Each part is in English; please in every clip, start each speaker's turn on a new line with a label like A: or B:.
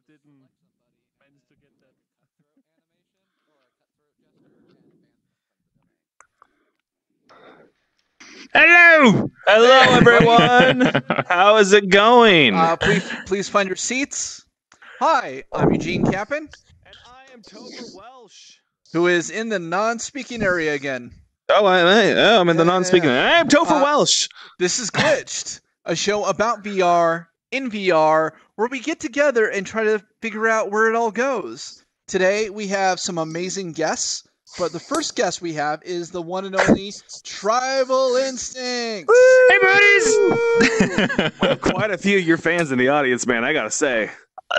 A: didn't manage to get that.
B: Hello!
C: Hello, everyone. How is it going?
D: Please find your seats. Hi, I'm Eugene Capon,
C: And I am Topher Welsh.
D: who is in the non-speaking area again.
C: Oh, I'm in the
D: Yeah,
C: non-speaking.
D: yeah.
C: I'm Topher Welsh.
D: This is Glitched, a show about VR in VR, where we get together and try to figure out where it all goes. Today, we have some amazing guests, but the first guest we have is the one and only Tribal Instinct.
B: Hey, buddies!
C: We have quite a few of your fans in the audience, man. I gotta say,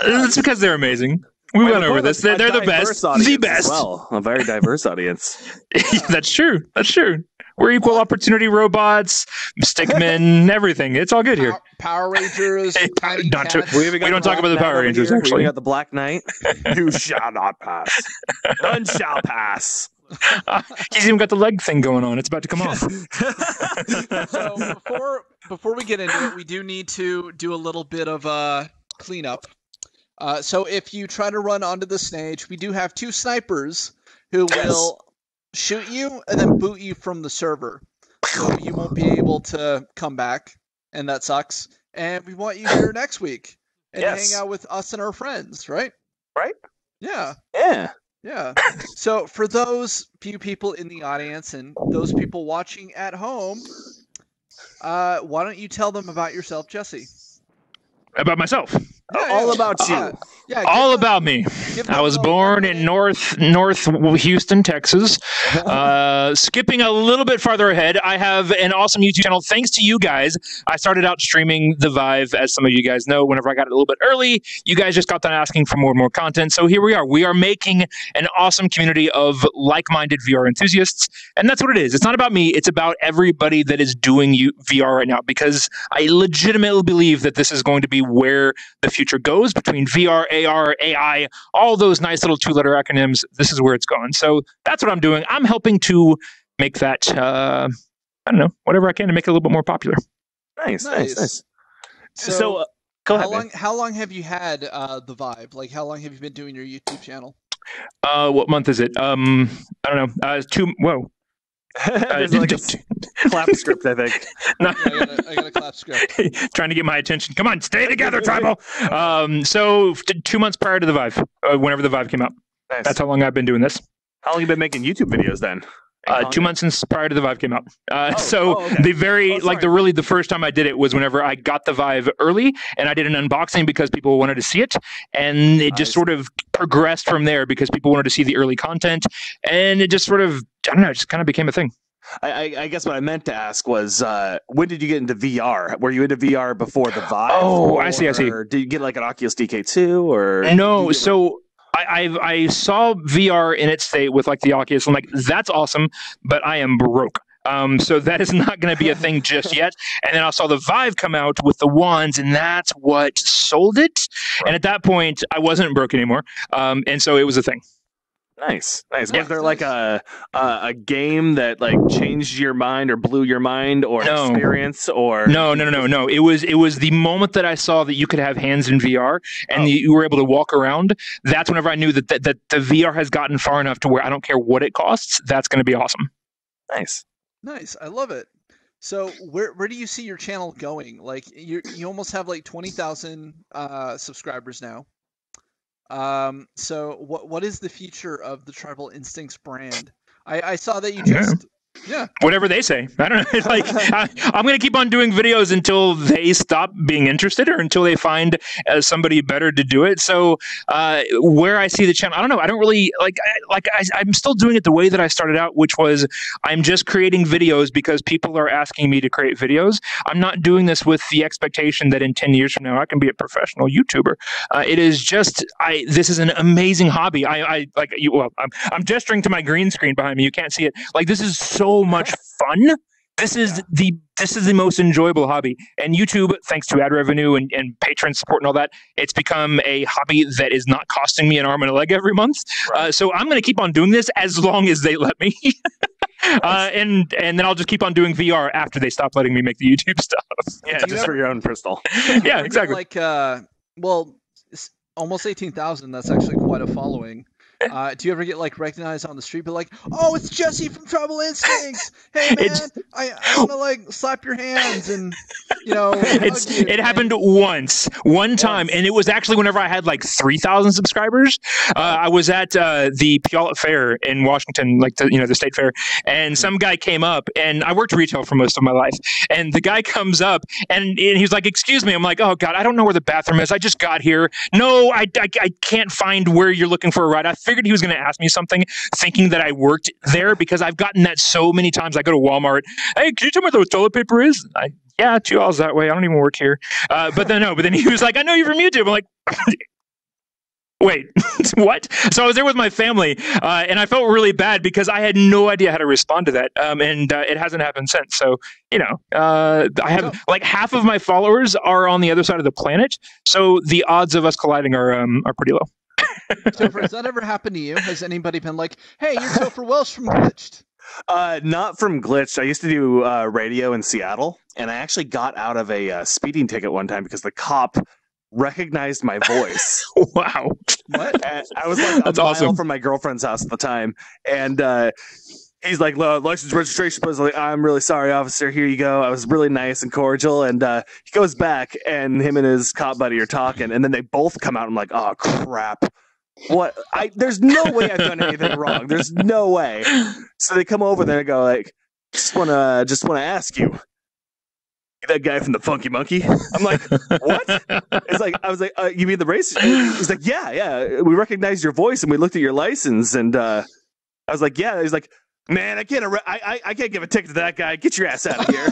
B: It's because they're amazing. We went over this. They're the best. The best.
C: Well, a very diverse audience.
B: That's true. That's true. We're equal opportunity robots, stickmen, everything. It's all good here.
D: Power Rangers, tiny
B: Not true.
D: cats.
B: We don't talk about the Power Rangers,
C: We
B: actually.
C: got the Black Knight. You shall not pass. None shall pass.
B: He's even got the leg thing going on. It's about to come off.
D: So before we get into it, we do need to do a little bit of cleanup. So if you try to run onto the stage, we do have two snipers who will shoot you and then boot you from the server. So you won't be able to come back, and that sucks. And we want you here next week and
C: Yes.
D: hang out with us and our friends, right?
C: Right?
D: Yeah.
C: Yeah.
D: Yeah. So for those few people in the audience and those people watching at home, why don't you tell them about yourself, Jesse?
B: About myself.
C: All about you.
D: Yeah.
B: All about me. I was born in North Houston, Texas. Skipping a little bit farther ahead, I have an awesome YouTube channel. Thanks to you guys, I started out streaming the Vive, as some of you guys know. Whenever I got it a little bit early, you guys just got done asking for more and more content. So here we are. We are making an awesome community of like-minded VR enthusiasts, and that's what it is. It's not about me. It's about everybody that is doing VR right now, because I legitimately believe that this is going to be where the future goes, between VR, AR, AI, all those nice little two-letter acronyms. This is where it's going. So that's what I'm doing. I'm helping to make that, I don't know, whatever I can to make it a little bit more popular.
C: Nice.
D: So,
C: Go ahead.
D: how long have you had the Vive? Like, how long have you been doing your YouTube channel?
B: What month is it? I don't know. Whoa.
C: There's like a clap script, I think.
B: No.
D: Yeah, I got a clap script.
B: Trying to get my attention. Come on, stay together, Tribal. So 2 months prior to the Vive, whenever the Vive came out.
C: Nice.
B: That's how long I've been doing this.
C: How long have you been making YouTube videos then?
B: 2 months since prior to the Vive came out.
C: okay.
B: The first time I did it was whenever I got the Vive early, and I did an unboxing because people wanted to see it, and it just sort of progressed from there because people wanted to see the early content, and it just sort of, I don't know, it just kind of became a thing.
C: I guess what I meant to ask was, when did you get into VR? Were you into VR before the Vive?
B: Oh, I see.
C: Or did you get like an Oculus DK2 or
B: no? So I saw VR in its state with like the Oculus. I'm like, that's awesome, but I am broke. So that is not going to be a thing just yet. And then I saw the Vive come out with the wands, and that's what sold it. Right. And at that point, I wasn't broke anymore. And so it was a thing.
C: Nice. Was there like a game that like changed your mind or blew your mind or an experience or
B: No. It was the moment that I saw that you could have hands in VR and you were able to walk around. That's whenever I knew that the VR has gotten far enough to where I don't care what it costs. That's going to be awesome.
D: Nice. I love it. So where do you see your channel going? Like you almost have like 20,000 subscribers now. So what is the future of the Tribal Instincts brand? I saw that you just
B: whatever they say. I don't know. Like I'm going to keep on doing videos until they stop being interested or until they find somebody better to do it. So where I see the channel, I don't know. I don't really I'm still doing it the way that I started out, which was I'm just creating videos because people are asking me to create videos. I'm not doing this with the expectation that in 10 years from now I can be a professional YouTuber. It is just this is an amazing hobby. I'm gesturing to my green screen behind me. You can't see it. Like this is so much fun. This is the most enjoyable hobby. And YouTube, thanks to ad revenue and patron support and all that, it's become a hobby that is not costing me an arm and a leg every month. Right. So I'm going to keep on doing this as long as they let me. And then I'll just keep on doing VR after they stop letting me make the YouTube stuff.
C: Yeah, just for your own personal.
B: Yeah, exactly.
D: Like, well, almost 18,000. That's actually quite a following. Do you ever get like recognized on the street, but like, oh, it's Jesse from Tribal Instincts. Hey man, I want to like slap your hands and
B: it happened one time, and it was actually whenever I had like 3,000 subscribers. I was at the Puyallup Fair in Washington, like the state fair, and some guy came up, and I worked retail for most of my life, and the guy comes up and he was like, "Excuse me." I'm like, "Oh God, I don't know where the bathroom is. I just got here. No, I can't find where you're looking for a ride." I figured he was going to ask me something, thinking that I worked there, because I've gotten that so many times. I go to Walmart. Hey, can you tell me where the toilet paper is? Yeah, 2 hours that way. I don't even work here. But then he was like, "I know you're from YouTube." I'm like, wait, what? So I was there with my family, and I felt really bad because I had no idea how to respond to that. And it hasn't happened since. So, I have like half of my followers are on the other side of the planet. So the odds of us colliding are pretty low.
D: Topher, has that ever happened to you? Has anybody been like, "Hey, you're Topher Welsh from Glitched"?
C: Not from Glitched. I used to do radio in Seattle, and I actually got out of a speeding ticket one time because the cop recognized my voice.
B: Wow.
C: What? And I was like a mile from my girlfriend's house at the time, and he's like, "License registration." I was like, "I'm really sorry, officer. Here you go." I was really nice and cordial, and he goes back, and him and his cop buddy are talking, and then they both come out. I'm like, "Oh crap. What? There's no way I've done anything wrong. There's no way." So they come over there and go like, just wanna ask you, that guy from the Funky Monkey? I'm like, what? It's like, I was like, you mean the race? He's like, yeah. We recognized your voice and we looked at your license, and I was like, yeah. He's like, "Man, I can't give a ticket to that guy. Get your ass out of here."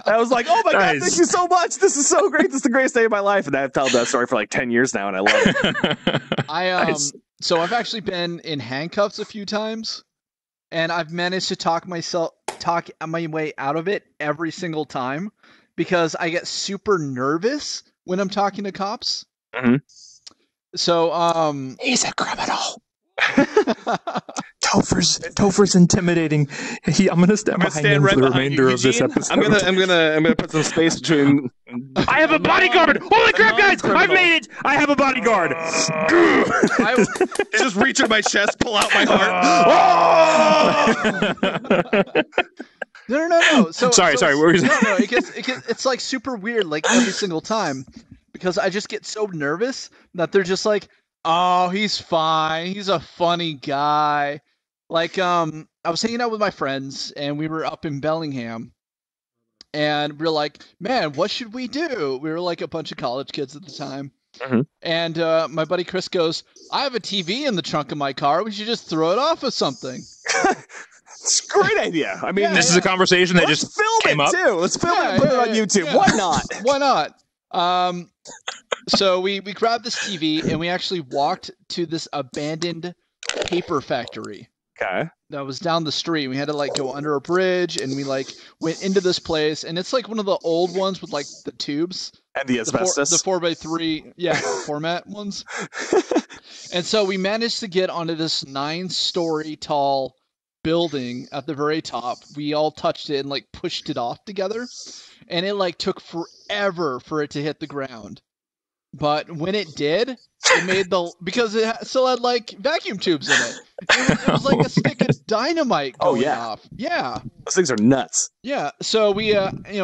C: I was like, "Oh my God, thank you so much. This is so great. This is the greatest day of my life." And I've told that story for like 10 years now, and I love it.
D: So I've actually been in handcuffs a few times, and I've managed to talk my way out of it every single time because I get super nervous when I'm talking to cops.
C: Mm-hmm.
D: So
B: he's a criminal. Topher's intimidating. I'm gonna stand behind him for the remainder of this episode.
C: I'm gonna put some space between.
B: I have a bodyguard! Holy crap, guys! I've made it! I have a bodyguard.
C: Just reach in my chest, pull out my heart.
D: No.
B: Sorry. What were you saying?
D: No. It's like super weird, like every single time, because I just get so nervous that they're just like, "Oh, he's fine. He's a funny guy." Like, I was hanging out with my friends, and we were up in Bellingham, and we were like, "Man, what should we do?" We were like a bunch of college kids at the time.
C: Mm-hmm.
D: And my buddy Chris goes, "I have a TV in the trunk of my car. We should just throw it off of something."
C: It's a great idea. I mean,
B: this is a conversation that just
C: film
B: came
C: it
B: up.
C: too. Let's film it and put it on YouTube.
D: Yeah.
C: Why not?
D: Why not? So we grabbed this TV and we actually walked to this abandoned paper factory.
C: Okay.
D: That was down the street. We had to like go under a bridge, and we like went into this place, and it's like one of the old ones with like the tubes
C: and the asbestos,
D: the 4x3 format ones. And so we managed to get onto this 9-story tall building at the very top. We all touched it and like pushed it off together, and it like took forever for it to hit the ground. But when it did, it made because it still had like vacuum tubes in it. It was like a stick of dynamite going off. Yeah.
C: Those things are nuts.
D: Yeah. So we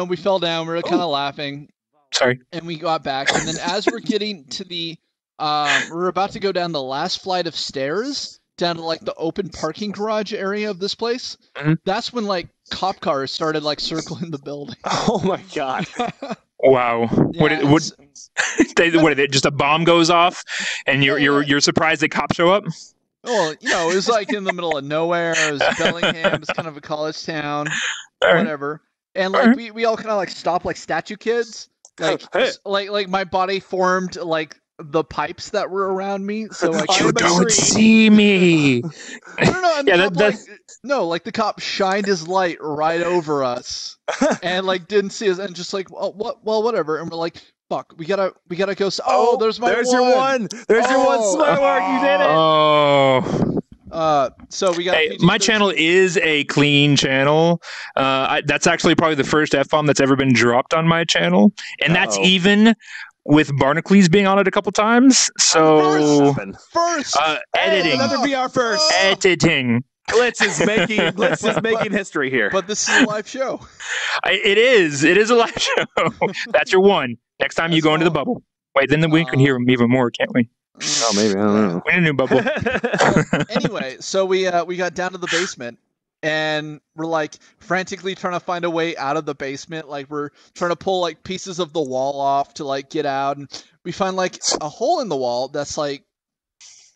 D: we fell down. We were kind of laughing.
B: Sorry.
D: And we got back, and then as we're getting to the we're about to go down the last flight of stairs down to like the open parking garage area of this place.
C: Mm-hmm.
D: That's when like cop cars started like circling the building.
C: Oh my God.
B: Wow.
D: Yeah,
B: what is it? Just a bomb goes off, and you're surprised that cops show up?
D: Well, it was like in the middle of nowhere. It was Bellingham. It's kind of a college town, whatever. And like we all kind of like stopped like statue kids. Like my body formed like the pipes that were around me. So like
B: you don't see me.
D: No. Like the cop shined his light right over us, and like didn't see us, and just like, well, whatever. And we're like, fuck, we gotta go. There's
C: your one. There's your one smart work. You did it.
B: Oh.
D: So we got.
B: Hey, my channel is a clean channel. That's actually probably the first F-bomb that's ever been dropped on my channel, and that's even with Barnacles being on it a couple times. So
D: First,
B: editing,
C: another VR first.
B: editing.
C: Glitch is making history here.
D: But this is a live show.
B: It is a live show. That's your one. Next time you go into the bubble. Wait, then we can hear him even more, can't we?
C: Oh, maybe. I don't know.
B: We need a new bubble.
D: Anyway, so we got down to the basement, and we're like frantically trying to find a way out of the basement. Like we're trying to pull like pieces of the wall off to like get out, and we find like a hole in the wall that's like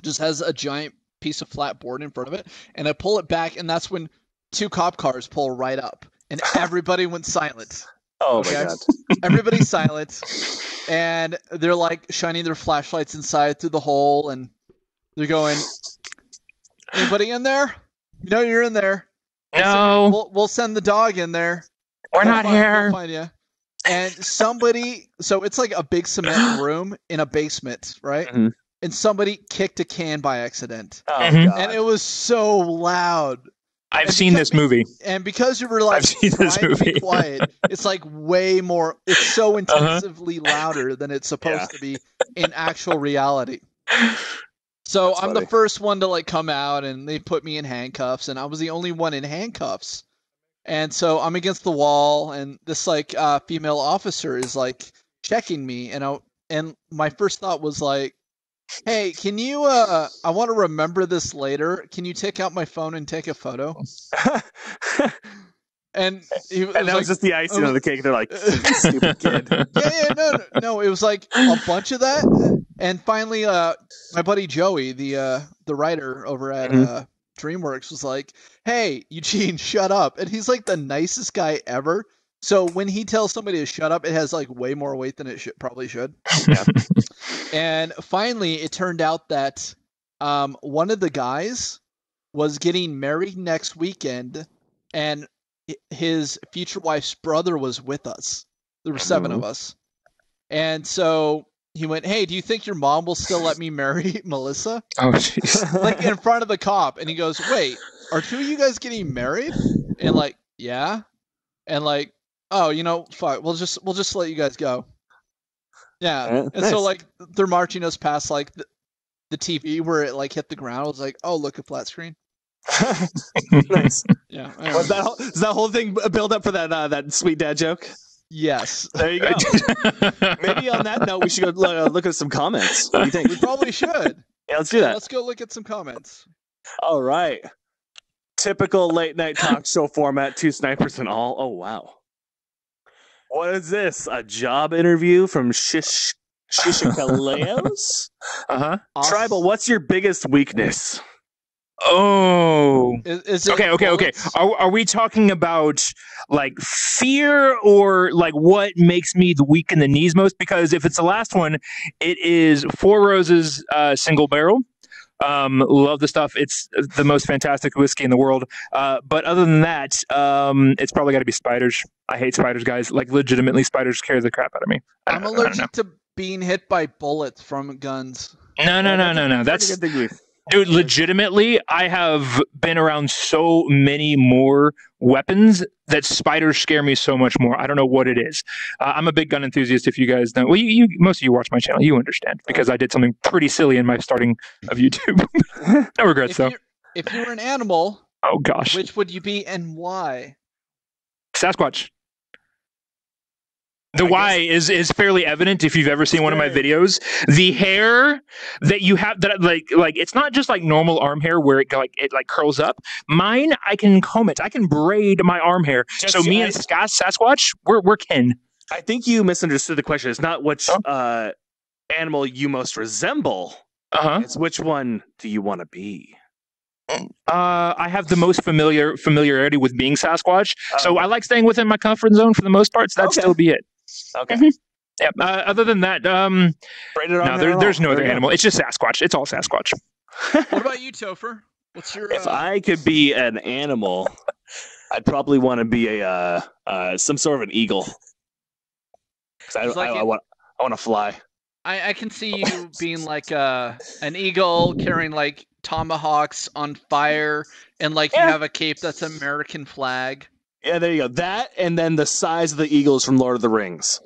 D: just has a giant piece of flat board in front of it, and I pull it back, and that's when 2 cop cars pull right up, and everybody went silent.
C: Oh my god!
D: Everybody's silent, and they're like shining their flashlights inside through the hole, and they're going, "Anybody in there? You know you're in there.
B: No,
D: we'll send the dog in there.
B: We're not here.
D: We'll find you." And somebody, so it's like a big cement room in a basement, right?
C: Mm-hmm.
D: And somebody kicked a can by accident,
C: Oh
B: Mhm.
C: god!
D: and it was so loud.
B: I've seen this movie.
D: And because you were like
B: I've seen this
D: trying to be
B: movie.
D: quiet, it's like way more. It's so intensively louder than it's supposed to be in actual reality. So
C: That's
D: I'm
C: funny.
D: the first one to like come out, and they put me in handcuffs, and I was the only one in handcuffs. And so I'm against the wall, and this like female officer is like checking me, and my first thought was like, "Hey, can you? I want to remember this later. Can you take out my phone and take a photo?" And
C: that was just the icing on the cake. They're like, stupid kid.
D: No. It was like a bunch of that, and finally, my buddy Joey, the writer over at DreamWorks, was like, "Hey, Eugene, shut up!" And he's like the nicest guy ever. So when he tells somebody to shut up, it has like way more weight than it probably should.
C: Yeah.
D: And finally, it turned out that one of the guys was getting married next weekend, and his future wife's brother was with us. There were 7 of us. And so he went, "Hey, do you think your mom will still let me marry Melissa?"
B: Oh, jeez.
D: Like in front of the cop. And he goes, "Wait, are 2 of you guys getting married?" And like, "Yeah." And like, "Oh, fuck, we'll just let you guys go." Yeah. And so like they're marching us past like the TV where it like hit the ground. I was like, "Oh, look, a flat screen."
C: Nice.
D: Yeah.
C: Was that whole thing build up for that sweet dad joke?
D: Yes.
C: There you go. Maybe on that note, we should go look at some comments. What do you think?
D: We probably should.
C: Yeah, let's do that.
D: Let's go look at some comments.
C: All right. Typical late night talk show format, 2 snipers and all. Oh, wow. What is this? A job interview from Shishikaleos?
B: Uh-huh.
C: Tribal, what's your biggest weakness?
B: Oh.
D: Is it
B: Okay.
D: bullets?
B: Are we talking about like fear or like what makes me the weak in the knees most? Because if it's the last one, it is Four Roses single barrel. Love the stuff. It's the most fantastic whiskey in the world. But other than that, it's probably got to be spiders. I hate spiders, guys. Like legitimately, spiders scare the crap out of me.
D: I'm allergic to being hit by bullets from guns.
B: No. That's
C: Pretty good thing.
B: dude. Legitimately, I have been around so many more weapons that spiders scare me so much more. I don't know what it is. I'm a big gun enthusiast. If you guys don't, well, you most of you watch my channel, you understand because I did something pretty silly in my starting of YouTube. No regrets though.
D: If you were an animal,
B: Oh gosh,
D: which would you be and why?
B: Sasquatch. The why is fairly evident if you've ever seen one of my videos. The hair that you have, that like it's not just like normal arm hair where it curls up. Mine, I can comb it. I can braid my arm hair. So me and Sasquatch, we're kin.
C: I think you misunderstood the question. It's not which animal you most resemble. It's which one do you want to be?
B: I have the most familiarity with being Sasquatch, so I like staying within my comfort zone for the most part. So that'd still be it.
C: Okay.
B: Yeah. Other than that, there's no other animal. It's just Sasquatch. It's all Sasquatch.
D: What about you, Topher? What's your?
C: If I could be an animal, I'd probably want to be some sort of an eagle. Because I want to fly.
D: I can see you being like an eagle carrying like tomahawks on fire, and like you have a cape that's American flag.
C: Yeah, there you go. That, and then the size of the eagles from Lord of the Rings.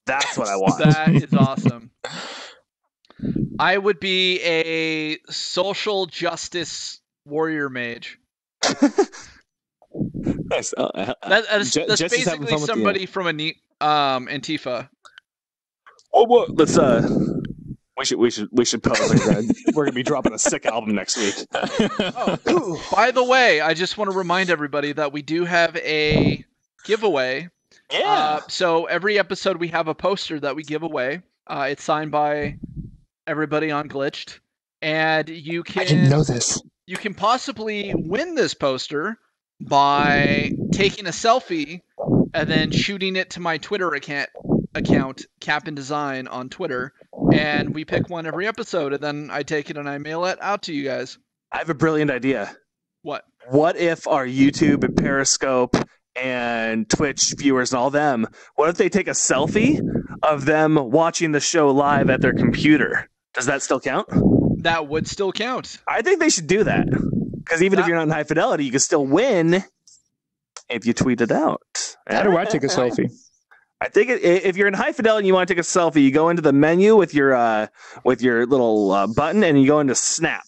C: That's what I want.
D: That is awesome. I would be a social justice warrior mage.
C: Nice.
D: That's
C: Jesse's having
D: basically
C: fun with
D: somebody from Antifa.
C: Well, let's we should pose like that. We're gonna be dropping a sick album next week.
D: Oh, by the way, I just want to remind everybody that we do have a giveaway.
C: Yeah.
D: So every episode we have a poster that we give away. It's signed by everybody on Glitched, and you can.
B: I didn't know this.
D: You can possibly win this poster by taking a selfie and then shooting it to my Twitter account, CaponDesign on Twitter, and we pick one every episode, and then I take it and I mail it out to you guys.
C: I have a brilliant idea.
D: What?
C: What if our YouTube and Periscope and Twitch viewers and all them, what if they take a selfie of them watching the show live at their computer? Does that still count?
D: That would still count.
C: I think they should do that. Because even if you're not in High Fidelity, you can still win if you tweet it out.
B: How do I take a selfie?
C: I think if you're in High Fidelity and you want to take a selfie, you go into the menu with your little button, and you go into Snap.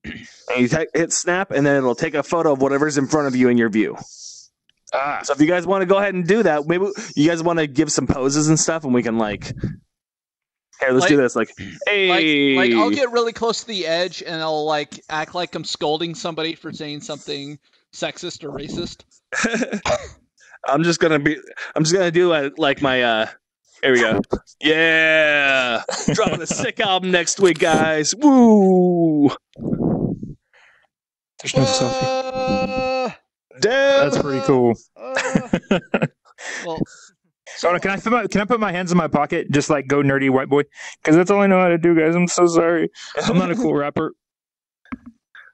C: And you hit Snap, and then it'll take a photo of whatever's in front of you in your view. So if you guys want to go ahead and do that, maybe you guys want to give some poses and stuff, and we can here, let's do this. Hey,
D: I'll get really close to the edge, and I'll act like I'm scolding somebody for saying something sexist or racist.
C: I'm just gonna do my. Here we go. Yeah, dropping a sick album next week, guys. Woo!
B: There's no selfie.
C: Damn.
B: That's pretty cool.
D: Well.
B: So can I put my hands in my pocket, just like go nerdy white boy? Because that's all I know how to do, guys. I'm so sorry. I'm not a cool rapper.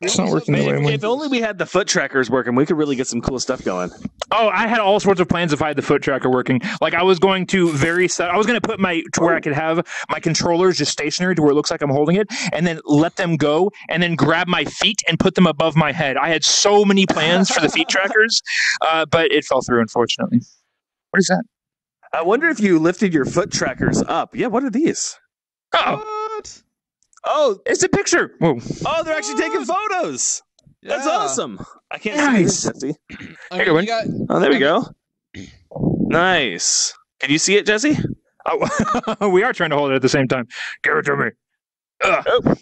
B: It's not working the way I want.
C: If only we had the foot trackers working, we could really get some cool stuff going.
B: Oh, I had all sorts of plans if I had the foot tracker working. Like I was going to I was going to put to where I could have my controllers just stationary to where it looks like I'm holding it, and then let them go, and then grab my feet and put them above my head. I had so many plans for the feet trackers, but it fell through, unfortunately. What is that?
C: I wonder if you lifted your foot trackers up. Yeah, what are these?
D: What?
C: Oh,
B: it's a picture. Whoa.
C: Oh, they're actually taking photos.
D: Yeah.
C: That's awesome. I can't see it, Jesse.
B: Oh,
C: there we go. Nice. Can you see it, Jesse?
B: Oh, we are trying to hold it at the same time. Give it to me.
C: Oh.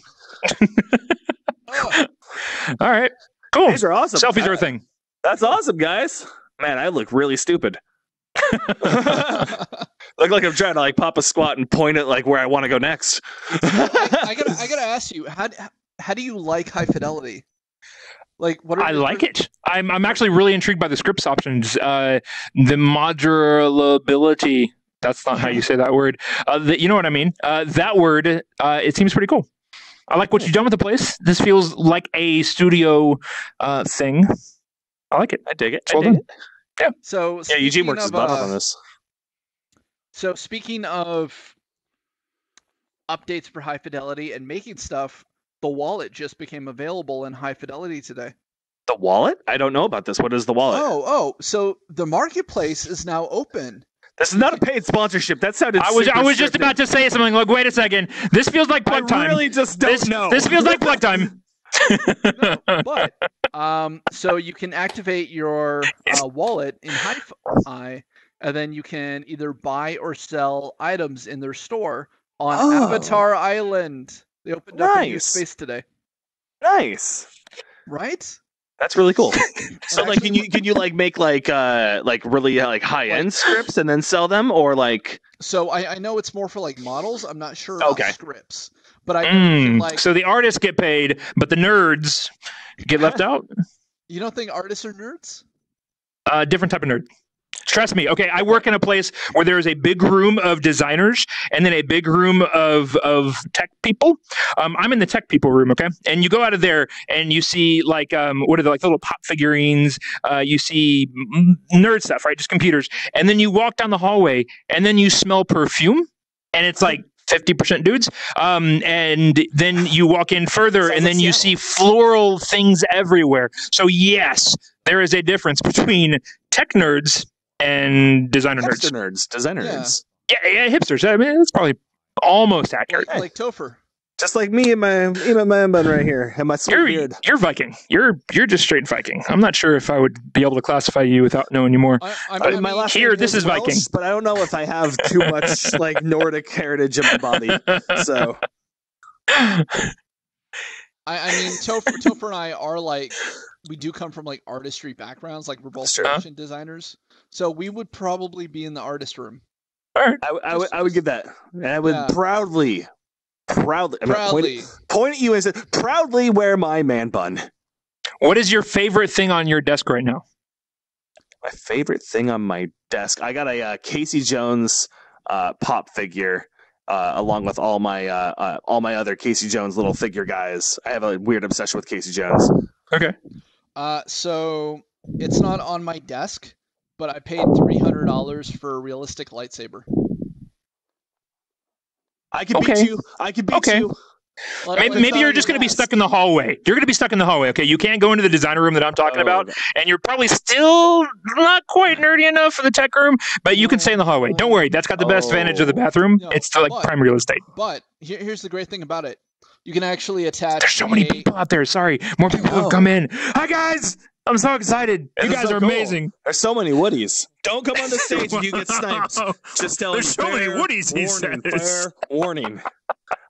B: All right. Cool.
C: These are awesome.
B: Selfies are a thing.
C: That's awesome, guys. Man, I look really stupid. Look like I'm trying to pop a squat and point at where I want to go next.
D: I gotta ask you, how do you like High Fidelity?
B: I like it. I'm actually really intrigued by the scripts options. The modulability. That's not how you say that word. You know what I mean? That word. It seems pretty cool. I like what you've done with the place. This feels like a studio thing. I like it.
C: I dig it.
B: Well done.
D: Yeah. So
C: Eugene works his butt off on this.
D: So speaking of updates for High Fidelity and making stuff, the wallet just became available in High Fidelity today.
C: The wallet? I don't know about this. What is the wallet?
D: So the marketplace is now open.
C: This is not a paid sponsorship. That sounded.
B: I was just about to say something. Wait a second. This feels like plug time.
C: I really just don't know.
B: This feels like plug time.
D: No, but so you can activate your wallet in Hi-Fi, and then you can either buy or sell items in their store on Avatar Island. They opened up a new space today.
C: Nice,
D: right?
C: That's really cool. So, can you make really high end scripts and then sell them, or
D: So I know it's more for models. I'm not sure about scripts. But
B: so the artists get paid, but the nerds get left out.
D: You don't think artists are nerds?
B: Different type of nerd. Trust me. Okay, I work in a place where there is a big room of designers and then a big room of tech people. I'm in the tech people room, okay? And you go out of there and you see what are they, little pop figurines? You see nerd stuff, right? Just computers. And then you walk down the hallway and then you smell perfume, and it's 50% dudes. And then you walk in further and then you see floral things everywhere. So yes, there is a difference between tech nerds and designer nerds.
C: Designer nerds.
B: Yeah, hipsters. I mean, it's probably almost accurate.
D: Like Topher.
C: Just like me and my man bun right here, and my sweet beard.
B: You're Viking. You're just straight Viking. I'm not sure if I would be able to classify you without knowing you more.
C: I mean, my last
B: here, this is
C: Welsh,
B: Viking,
C: but I don't know if I have too much like Nordic heritage in my body. So,
D: I mean, Topher and I are like, we do come from like artistry backgrounds. Like we're both fashion designers, so we would probably be in the artist room.
B: All right,
C: I would give that. And I would proudly. Point at you and say, proudly wear my man bun.
B: What is your favorite thing on your desk right now?
C: My favorite thing on my desk, I got a Casey Jones pop figure, along with all my other Casey Jones little figure guys. I have a weird obsession with Casey Jones.
B: Okay.
D: So it's not on my desk, but I paid $300 for a realistic lightsaber.
C: I can beat you. I can beat you.
B: Maybe you're just going to be stuck in the hallway. You're going to be stuck in the hallway. Okay, you can't go into the designer room that I'm talking about, and you're probably still not quite nerdy enough for the tech room, but you can stay in the hallway. Don't worry, that's got the best advantage of the bathroom. No, it's like prime real estate.
D: But here's the great thing about it: you can actually attach.
B: There's so many people out there. Sorry, more people have come in. Hi guys. I'm so excited. You guys are amazing.
C: There's so many Woodies. Don't come on the stage if you get sniped. Just tell
B: There's so many Woodies, he says.
C: Fair warning.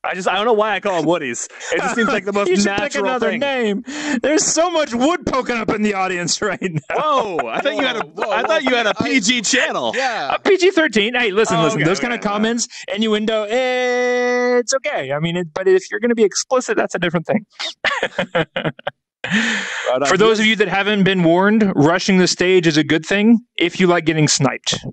C: I don't know why I call them Woodies. It just seems like the most
B: you
C: natural
B: pick another
C: thing.
B: Name. There's so much wood poking up in the audience right now.
C: Whoa! I thought you had a PG channel.
D: Yeah,
B: a PG-13. Hey, listen.
C: Okay,
B: those kind of comments, innuendo, it's okay. I mean, but if you're going to be explicit, that's a different thing. For those of you that haven't been warned, rushing the stage is a good thing if you like getting sniped.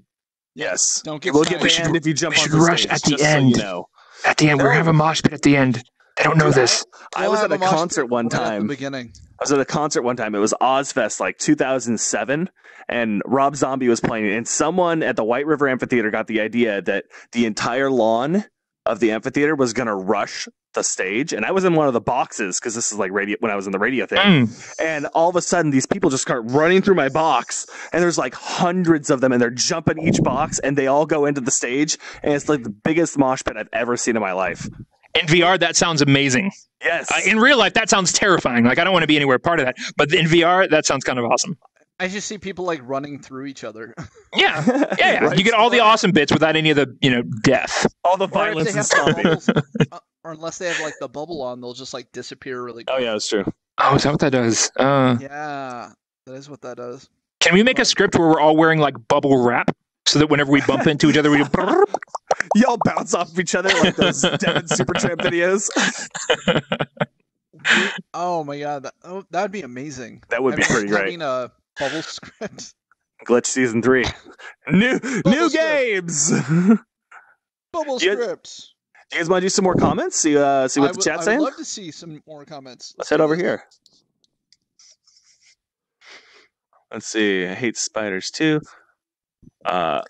C: Yes.
D: Don't get
C: banned if you jump on the
B: rush
C: stage.
B: At the end.
C: So you know.
B: At the end, we're having a mosh pit at the end. They don't know this.
C: I was at a concert one time.
D: At the beginning.
C: I was at a concert one time. It was Ozfest, like 2007, and Rob Zombie was playing. And someone at the White River Amphitheater got the idea that the entire lawn of the amphitheater was going to rush the stage. And I was in one of the boxes because this is like radio when I was in the radio thing. And all of a sudden, these people just start running through my box, and there's like hundreds of them, and they're jumping each box, and they all go into the stage. And it's like the biggest mosh pit I've ever seen in my life.
B: In VR, that sounds amazing.
C: Yes.
B: In real life, that sounds terrifying. Like, I don't want to be anywhere part of that. But in VR, that sounds kind of awesome.
D: I just see people like running through each other.
B: Yeah. Right. You get all the awesome bits without any of the, death.
C: All the violence and stomping.
D: Or unless they have like the bubble on, they'll just like disappear really quick.
C: Oh yeah, that's true.
B: Oh, is that what that does?
D: Yeah, that is what that does.
B: Can we make a script where we're all wearing like bubble wrap so that whenever we bump into each other, we
C: y'all bounce off of each other like those Devin Supertramp videos?
D: Oh my god, that'd be amazing.
C: That would be pretty great.
D: Having a bubble script.
C: Glitch season 3. New games.
D: Bubble scripts.
C: Do you guys want to do some more comments? See what the chat's saying?
D: I'd love to see some more comments.
C: Let's head over here. Let's see. I hate spiders too. I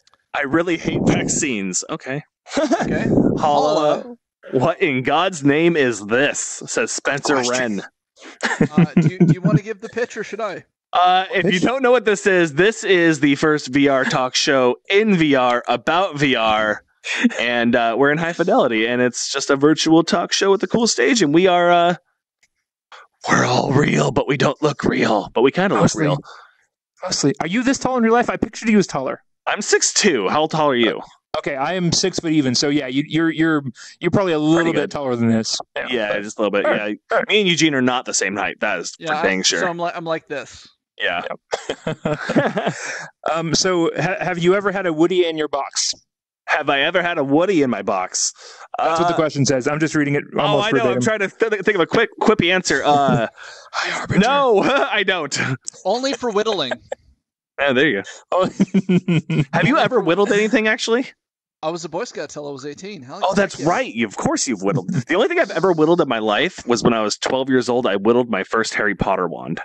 C: really hate vaccines. Okay.
D: Okay.
C: Holla. What in God's name is this? Says Spencer Wren.
D: Do you want to give the pitch or should I?
C: If you don't know what this is the first VR talk show in VR about VR. And we're in High Fidelity, and it's just a virtual talk show with a cool stage, and we are we're all real, but we don't look real, but we kind of look real.
B: Mostly. Are you this tall in real life? I pictured you as taller.
C: I'm 6'2". How tall are you?
B: Okay, I am 6 foot even. So yeah, you're probably a little bit taller than this.
C: Yeah, just a little bit. Yeah, me and Eugene are not the same height. That is for dang sure.
D: So I'm like this.
C: Yeah.
B: Yep. So have you ever had a Woody in your box?
C: Have I ever had a Woody in my box?
B: That's what the question says. I'm just reading it almost
C: I know.
B: verbatim.
C: I'm trying to think of a quippy answer. No, I don't.
D: Only for whittling.
C: Yeah, there you go. Have you ever whittled anything, actually?
D: I was a Boy Scout till I was 18.
C: That's right. Of course you've whittled. The only thing I've ever whittled in my life was when I was 12 years old. I whittled my first Harry Potter wand.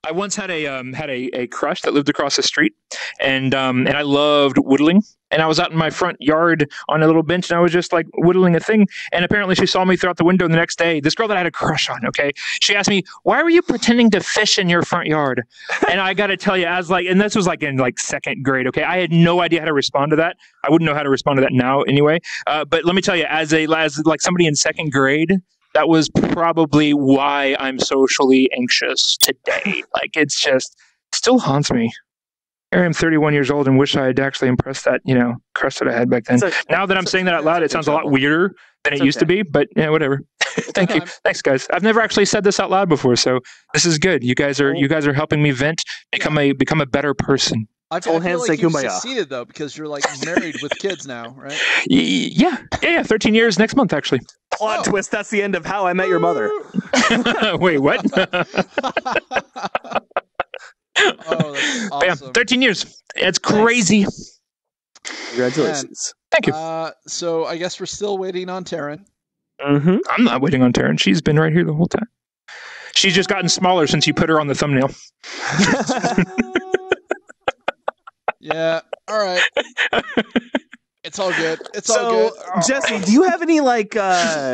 B: I once had a crush that lived across the street, and I loved whittling. And I was out in my front yard on a little bench, and I was just like whittling a thing. And apparently, she saw me throughout the window the next day. This girl that I had a crush on. Okay, she asked me, "Why were you pretending to fish in your front yard?" And I got to tell you, and this was like in like second grade. Okay, I had no idea how to respond to that. I wouldn't know how to respond to that now anyway. But let me tell you, as like somebody in second grade, that was probably why I'm socially anxious today. Like, it's just still haunts me. Here I am 31 years old and wish I had actually impressed that, crush that I had back then. Now that I'm saying that out loud, it sounds a lot weirder than it used to be, but yeah, whatever. Thank you. Thanks, guys. I've never actually said this out loud before, so this is good. You guys are helping me vent, become a better person.
D: I feel like you've succeeded, though, because you're like married with kids now, right?
B: Yeah. 13 years next month, actually.
C: Plot twist, that's the end of How I Met Your Mother.
B: Wait, what?
D: Oh, that's awesome.
B: Bam, 13 years. It's crazy.
C: Congratulations.
B: Thank you.
D: So I guess we're still waiting on Taryn.
B: Mm-hmm. I'm not waiting on Taryn. She's been right here the whole time. She's just gotten smaller since you put her on the thumbnail.
C: Yeah.
D: All right. It's all good. All good.
C: Jesse, do you have any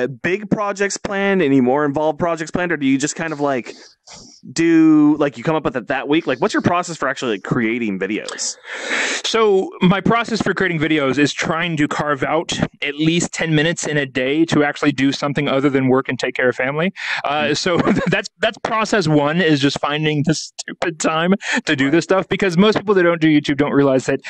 C: big projects planned? Any more involved projects planned, or do you just kind of you come up with it that week? What's your process for actually creating videos?
B: So my process for creating videos is trying to carve out at least 10 minutes in a day to actually do something other than work and take care of family. So that's process one, is just finding the stupid time to do this stuff, because most people that don't do YouTube don't realize that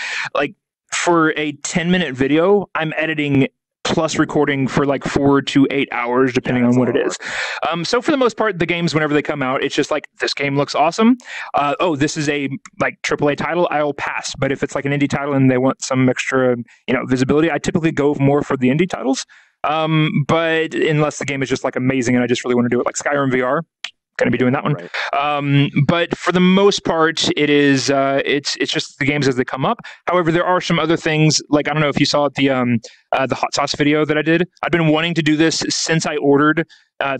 B: for a 10-minute video, I'm editing plus recording for 4 to 8 hours, depending on what it is. So for the most part, the games, whenever they come out, it's just this game looks awesome. This is a AAA title, I'll pass. But if it's an indie title and they want some extra, visibility, I typically go more for the indie titles. But unless the game is just amazing and I just really want to do it, like Skyrim VR. Going to be doing that one, right. But for the most part, it is it's just the games as they come up. However, there are some other things, I don't know if you saw the hot sauce video that I did. I've been wanting to do this since I ordered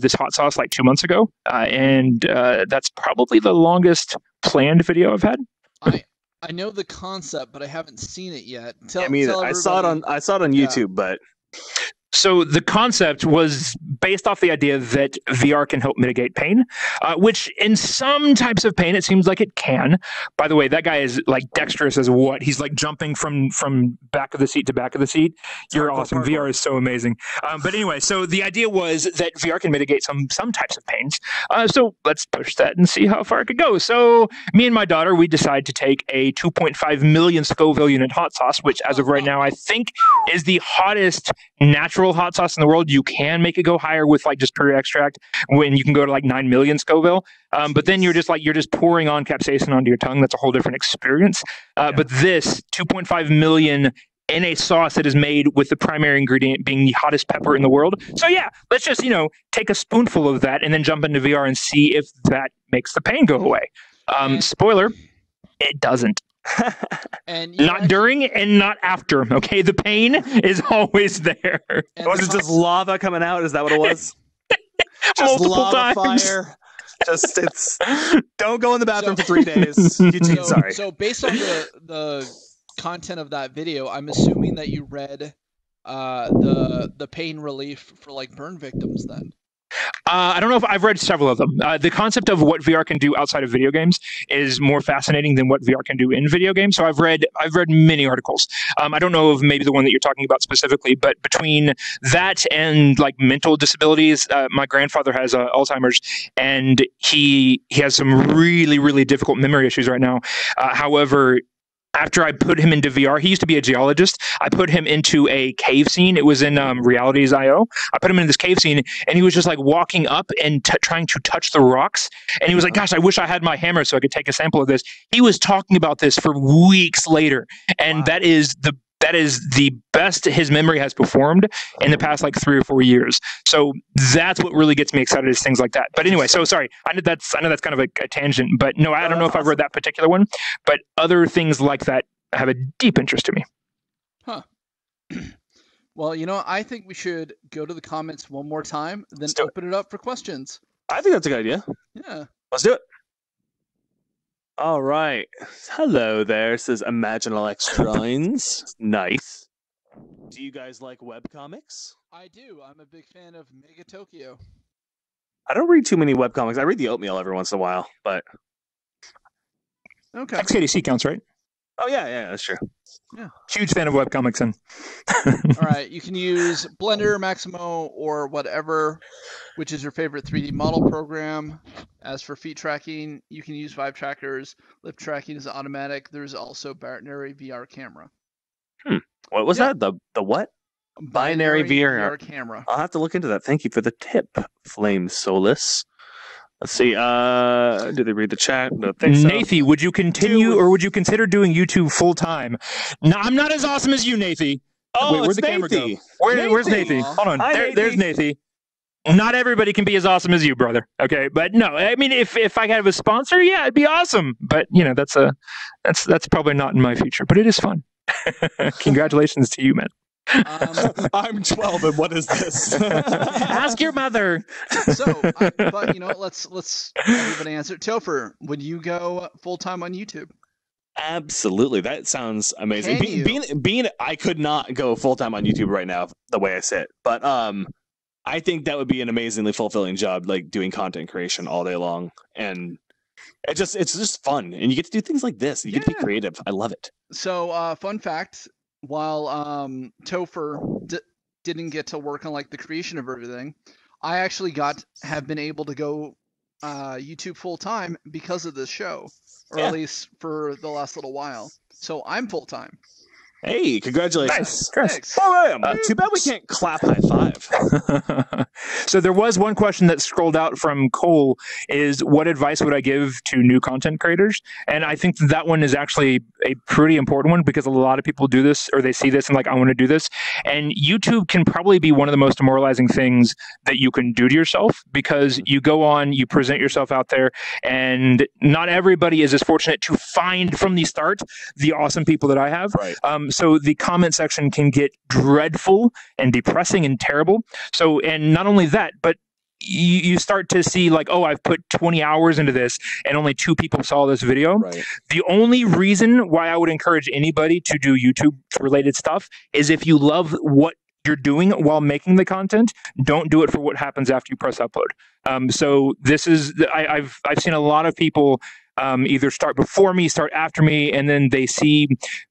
B: this hot sauce 2 months ago, and that's probably the longest planned video I've had.
D: I know the concept, but I haven't seen it yet.
C: I saw it on YouTube, but.
B: So the concept was based off the idea that VR can help mitigate pain, which in some types of pain, it seems like it can. By the way, that guy is dexterous as what? He's just from back of the seat to back of the seat. You're awesome. VR is so amazing. But anyway, so the idea was that VR can mitigate some types of pains. So let's push that and see how far it could go. So me and my daughter, we decided to take a 2.5 million Scoville unit hot sauce, which as of right now, I think is the hottest natural hot sauce in the world. You can make it go higher with just pure extract, when you can go to 9 million Scoville. But then you're just pouring on capsaicin onto your tongue. That's a whole different experience. But this 2.5 million in a sauce that is made with the primary ingredient being the hottest pepper in the world. So yeah, let's just, take a spoonful of that and then jump into VR and see if that makes the pain go away. Spoiler, it doesn't.
D: And
B: not during and not after. Okay, the pain is always there.
C: Was it just lava coming out? Is that what it was?
B: Just multiple
C: lava
B: times.
C: Fire. It's don't go in the bathroom for 3 days. Eugene, sorry.
D: So based on the content of that video, I'm assuming that you read the pain relief for burn victims then.
B: I don't know if I've read several of them. The concept of what VR can do outside of video games is more fascinating than what VR can do in video games. So I've read many articles. I don't know of maybe the one that you're talking about specifically, but between that and mental disabilities, my grandfather has Alzheimer's, and he has some really, really difficult memory issues right now. However, after I put him into VR, he used to be a geologist. I put him into a cave scene. It was in Realities.io. I put him into this cave scene, and he was just walking up and trying to touch the rocks. And he was like, gosh, I wish I had my hammer so I could take a sample of this. He was talking about this for weeks later. And wow. That is the best his memory has performed in the past 3 or 4 years. So that's what really gets me excited, is things like that. But anyway, so sorry. I know that's kind of a tangent, but no, I don't know if I've read that particular one, but other things like that have a deep interest to me.
D: Huh. Well, I think we should go to the comments one more time, then open it up for questions.
C: I think that's a good idea.
D: Yeah.
C: Let's do it. All right. Hello there, says Imaginal Drawings. Nice. Do you guys like webcomics?
D: I do. I'm a big fan of Mega Tokyo.
C: I don't read too many webcomics. I read the Oatmeal every once in a while, but...
D: Okay.
B: XKDC counts, right?
C: Oh, yeah, that's true.
D: Yeah.
B: Huge fan of webcomics. And
D: All right. You can use Blender, Maximo, or whatever, which is your favorite 3D model program. As for feet tracking, you can use Vive trackers. Lip tracking is automatic. There's also binary VR camera.
C: What was that? The what? Binary VR
D: camera.
C: I'll have to look into that. Thank you for the tip, Flame Solus. Let's see. Did they read the chat? No, think so.
B: Nathy, would you continue or would you consider doing YouTube full time? No, I'm not as awesome as you, Nathy.
C: Oh,
B: wait, where'd the camera go? Where's Nathy? Hold on.
C: Hi,
B: There's Nathy. Not everybody can be as awesome as you, brother. Okay, but no, I mean, if I could have a sponsor, yeah, it'd be awesome. But you know, that's probably not in my future. But it is fun. Congratulations to you, man.
C: I'm 12, and what is this?
B: Ask your mother.
D: But you know, let's everybody answer. Topher, would you go full time on YouTube?
C: Absolutely, that sounds amazing. Being, I could not go full time on YouTube right now the way I sit, but I think that would be an amazingly fulfilling job, like doing content creation all day long, and it's just fun, and you get to do things like this. You get to be creative. I love it.
D: So, fun fact. While Topher didn't get to work on like the creation of everything, I actually have been able to go YouTube full time because of this show, or at least for the last little while. So I'm full time.
C: Hey, congratulations.
B: Nice.
D: Thanks.
C: Too bad we can't clap high five.
B: So there was one question that scrolled out from Cole is what advice would I give to new content creators? And I think that one is actually a pretty important one because a lot of people do this or they see this and like, I want to do this. And YouTube can probably be one of the most demoralizing things that you can do to yourself because you go on, you present yourself out there, and not everybody is as fortunate to find from the start the awesome people that I have.
C: Right.
B: So the comment section can get dreadful and depressing and terrible. So, and not only that, but you start to see like, oh, I've put 20 hours into this and only 2 people saw this video.
C: Right.
B: The only reason why I would encourage anybody to do YouTube related stuff is if you love what you're doing while making the content, don't do it for what happens after you press upload. So this is, I've seen a lot of people either start before me, start after me, and then they see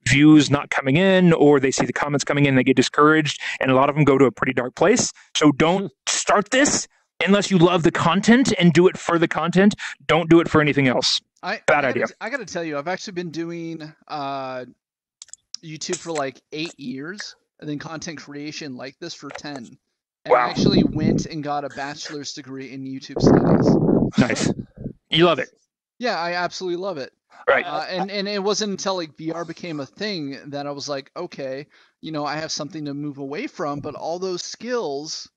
B: views not coming in, or they see the comments coming in, they get discouraged, and a lot of them go to a pretty dark place. So don't start this unless you love the content and do it for the content. Don't do it for anything else. Bad idea.
D: I got to tell you, I've actually been doing YouTube for like 8 years, and then content creation like this for 10. And
B: Wow.
D: I actually went and got a bachelor's degree in YouTube studies.
B: Nice. You love it.
D: Yeah, I absolutely love it.
B: Right.
D: And it wasn't until like VR became a thing that I was like, okay, you know, I have something to move away from, but all those skills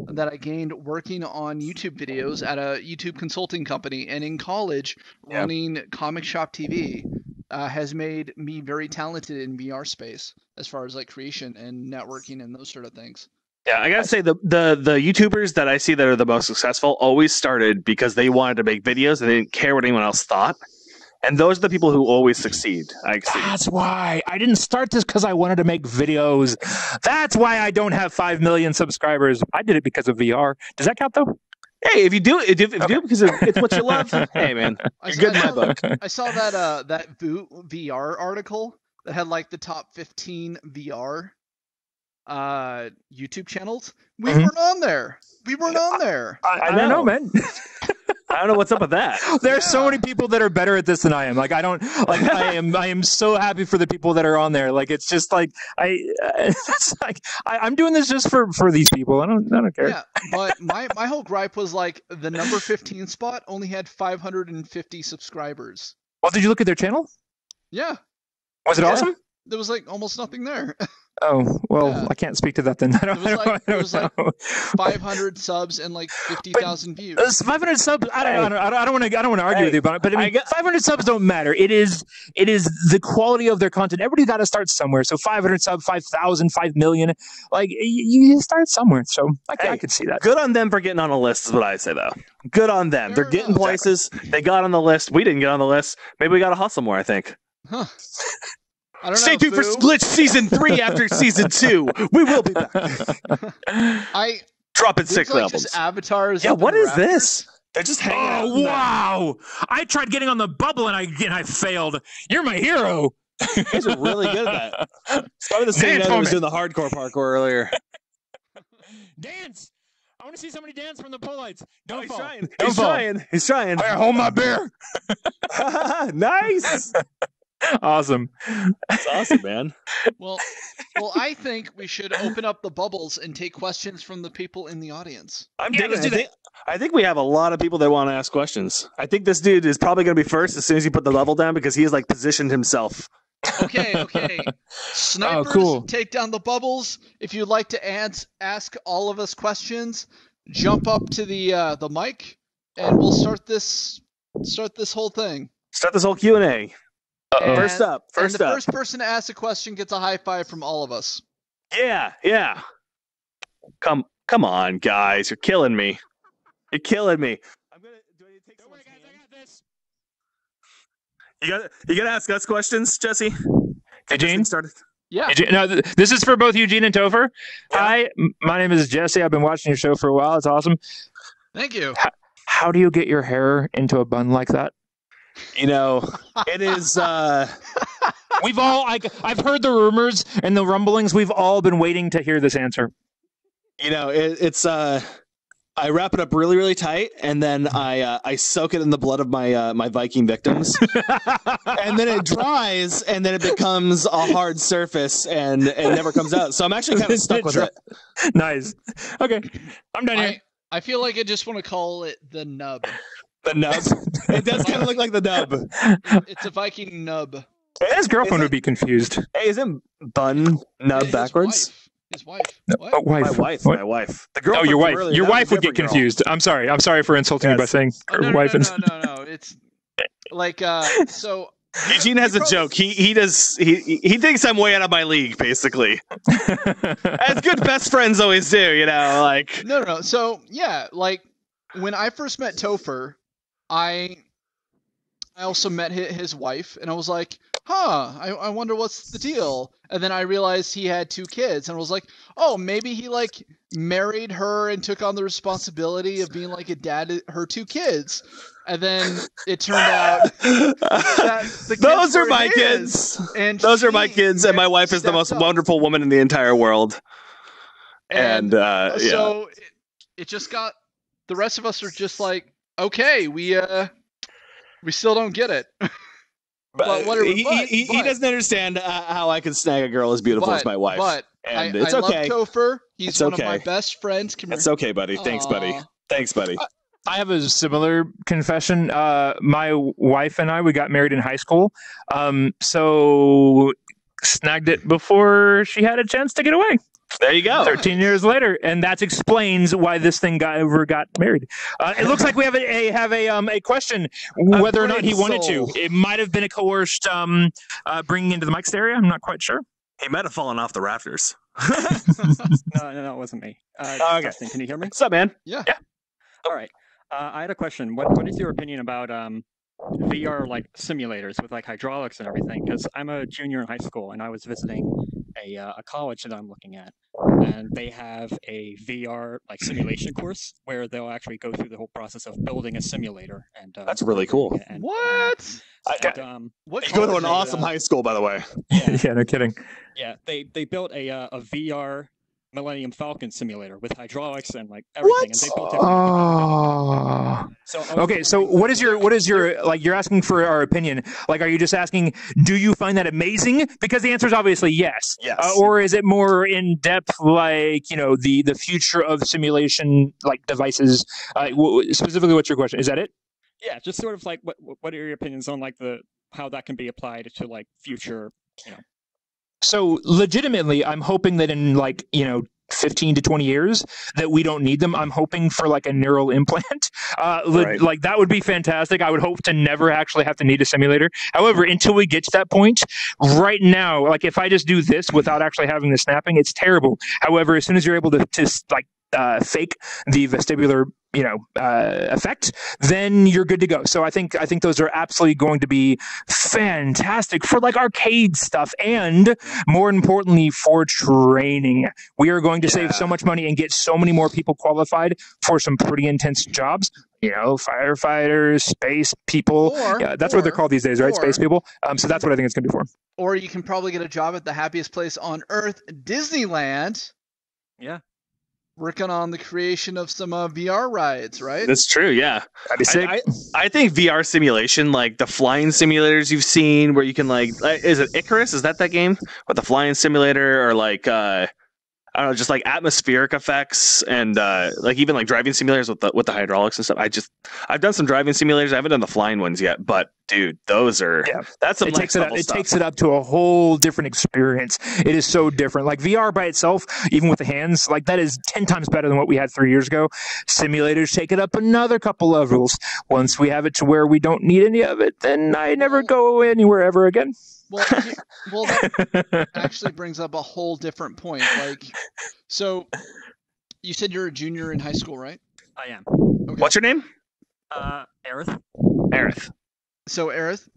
D: that I gained working on YouTube videos at a YouTube consulting company and in college running Comic Shop TV has made me very talented in VR space as far as like creation and networking and those sort of things.
C: Yeah, I gotta say the YouTubers that I see that are the most successful always started because they wanted to make videos and they didn't care what anyone else thought. And those are the people who always succeed.
B: That's why I didn't start this because I wanted to make videos. That's why I don't have 5 million subscribers. I did it because of VR. Does that count though?
C: Hey, if you do it because it's what you love, hey man, you're good in my book.
D: I saw that VR article that had like the top 15 VR YouTube channels. We weren't on there.
B: I don't know, man.
C: I don't know what's up with that.
B: There's so many people that are better at this than I am. Like I am so happy for the people that are on there. Like it's just like I'm doing this just for these people. I don't care.
D: Yeah, but my whole gripe was like the number 15 spot only had 550 subscribers.
B: Well, did you look at their channel?
D: Yeah.
B: Was it awesome?
D: there was like almost nothing there.
B: Oh, well,
D: Yeah.
B: I can't speak to that then. I
D: There was
B: don't know.
D: 500 subs and like 50,000 views.
B: 500 subs. I don't want to argue with you about it, but I mean, 500 subs don't matter. It is the quality of their content. Everybody got to start somewhere. So 500 subs, 5,000, 5 million. Like you start somewhere. So I can see that.
C: Good on them for getting on a list, is what I say though. Good on them. They're getting places. They got on the list. We didn't get on the list. Maybe we got to hustle more. I think.
D: Huh. I don't
C: Stay
D: know,
C: tuned for
D: Foo.
C: Glitch Season 3 after Season 2. We will be back. Dropping 6
D: like
C: levels.
D: Just avatars.
C: Yeah,
D: up in
C: what
D: the
C: is
D: rafters?
C: this? They're just hanging out.
B: Oh, wow. I tried getting on the bubble and I failed. You're my hero.
C: You guys are really good at that. It's probably the same guy that was doing the hardcore parkour earlier.
B: Dance. I want to see somebody dance from the pole lights. Don't
C: He's
B: fall.
C: trying.
B: Don't
C: He's
B: fall.
C: trying. He's trying.
B: I hold my beer.
C: Nice.
B: Awesome.
C: That's awesome, man.
D: Well, I think we should open up the bubbles and take questions from the people in the audience.
B: Let's do that.
C: I think we have a lot of people that want to ask questions. I think this dude is probably going to be first as soon as you put the level down because he has like positioned himself.
D: Okay. Snipers,
B: cool.
D: take down the bubbles. If you'd like to ask all of us questions, jump up to the mic, and we'll start this whole thing.
C: Start this whole Q&A.
D: And-
C: First up.
D: and the first person to ask a question gets a high five from all of us.
C: Yeah. Come on, guys. You're killing me. Do I need to take
B: Don't worry, guys. I got this.
C: You gotta ask us questions, Jesse.
B: Eugene?
C: Started.
D: Yeah.
B: No, this is for both Eugene and Topher.
C: Yeah.
B: Hi, my name is Jesse. I've been watching your show for a while. It's awesome.
D: Thank you.
B: How do you get your hair into a bun like that?
C: You know, it is.
B: We've all, I've heard the rumors and the rumblings. We've all been waiting to hear this answer.
C: You know, it's. I wrap it up really, really tight, and then I soak it in the blood of my Viking victims, and then it dries, and then it becomes a hard surface, and it never comes out. So I'm actually kind of stuck with it.
B: Nice. Okay, I'm done here.
D: I feel like I just want to call it the nub.
C: The nub. It does kind of look like the nub.
D: It's a Viking nub.
B: His girlfriend would be confused.
C: Hey, isn't bun nub backwards?
D: His wife. What?
B: Oh, wife.
C: My wife. The girl.
B: Oh, your wife. Your wife would get confused. I'm sorry for insulting you by saying her wife.
D: No. It's like so.
C: Eugene has a joke. He thinks I'm way out of my league, basically. As good best friends always do, you know. Like
D: No. So yeah, like when I first met Topher, I also met his wife, and I was like, I wonder what's the deal. And then I realized he had 2 kids, and I was like, oh, maybe he like married her and took on the responsibility of being like a dad to her 2 kids. And then it turned out that the kids
C: those are
D: were
C: my
D: his,
C: kids.
D: and
C: Those are my
D: she
C: kids, and my wife is the most
D: stepped up.
C: wonderful woman in the entire world. And yeah.
D: So it just got, the rest of us are just like, okay, we still don't get it. But whatever.
C: He doesn't understand how I could snag a girl as beautiful as my wife.
D: But
C: and
D: I
C: it's okay.
D: love Topher. He's
C: It's
D: one
C: okay.
D: of my best friends.
C: It's okay, buddy. Thanks, buddy.
D: Aw.
C: Thanks, buddy.
B: I have a similar confession. My wife and I, we got married in high school. So snagged it before she had a chance to get away.
C: There you go.
B: 13 years later, and that explains why this thing got married. It looks like we have a question whether or not he wanted to. It might have been a coerced bringing into the mic stereo. I'm not quite sure.
C: He might have fallen off the rafters.
E: No, it wasn't me.
C: Okay.
E: Justin, can you hear me?
C: What's up, man?
D: Yeah.
E: All right. I had a question. What is your opinion about VR like simulators with like hydraulics and everything? Because I'm a junior in high school and I was visiting a college that I'm looking at, and they have a VR like simulation course where they'll actually go through the whole process of building a simulator. And
C: That's really cool.
E: And,
D: What? What?
C: You go to an
E: college
C: awesome high school, by the way.
B: Yeah, no kidding.
E: Yeah, they built a VR Millennium Falcon simulator with hydraulics and like everything. And they built it.
B: Oh.
E: So
B: Okay, so what is your like? You're asking for our opinion. Like, are you just asking, do you find that amazing? Because the answer is obviously yes.
C: Yes.
B: Or is it more in depth, like the future of simulation like devices? Specifically, what's your question? Is that it?
E: Yeah, just sort of like what are your opinions on like how that can be applied to like future
B: So legitimately, I'm hoping that in 15 to 20 years that we don't need them. I'm hoping for like a neural implant.
C: Right.
B: Like that would be fantastic. I would hope to never actually have to need a simulator. However, until we get to that point, right now, like if I just do this without actually having the snapping, it's terrible. However, as soon as you're able to fake the vestibular effect, then you're good to go. So I think those are absolutely going to be fantastic for like arcade stuff, and more importantly for training. We are going to save so much money and get so many more people qualified for some pretty intense jobs. Firefighters, space people. That's what they're called these days, right? Space people. So that's what I think it's going to be for.
D: Or you can probably get a job at the happiest place on earth, Disneyland.
E: Yeah.
D: Working on the creation of some VR rides, right?
C: That's true, yeah.
B: That'd be sick.
C: I think VR simulation, like the flying simulators you've seen where you can is it Icarus? Is that game? With the flying simulator, or I don't know, just like atmospheric effects and even like driving simulators with the hydraulics and stuff. I've done some driving simulators. I haven't done the flying ones yet, but dude, those are that's some next level stuff.
B: It takes it up to a whole different experience. It is so different. Like VR by itself, even with the hands, like that is 10 times better than what we had 3 years ago. Simulators take it up another couple levels. Once we have it to where we don't need any of it, then I never go anywhere ever again.
D: Well, that actually brings up a whole different point. So you said you're a junior in high school, right?
E: I am.
C: Okay. What's your name?
E: Aerith.
C: Aerith.
D: So Aerith,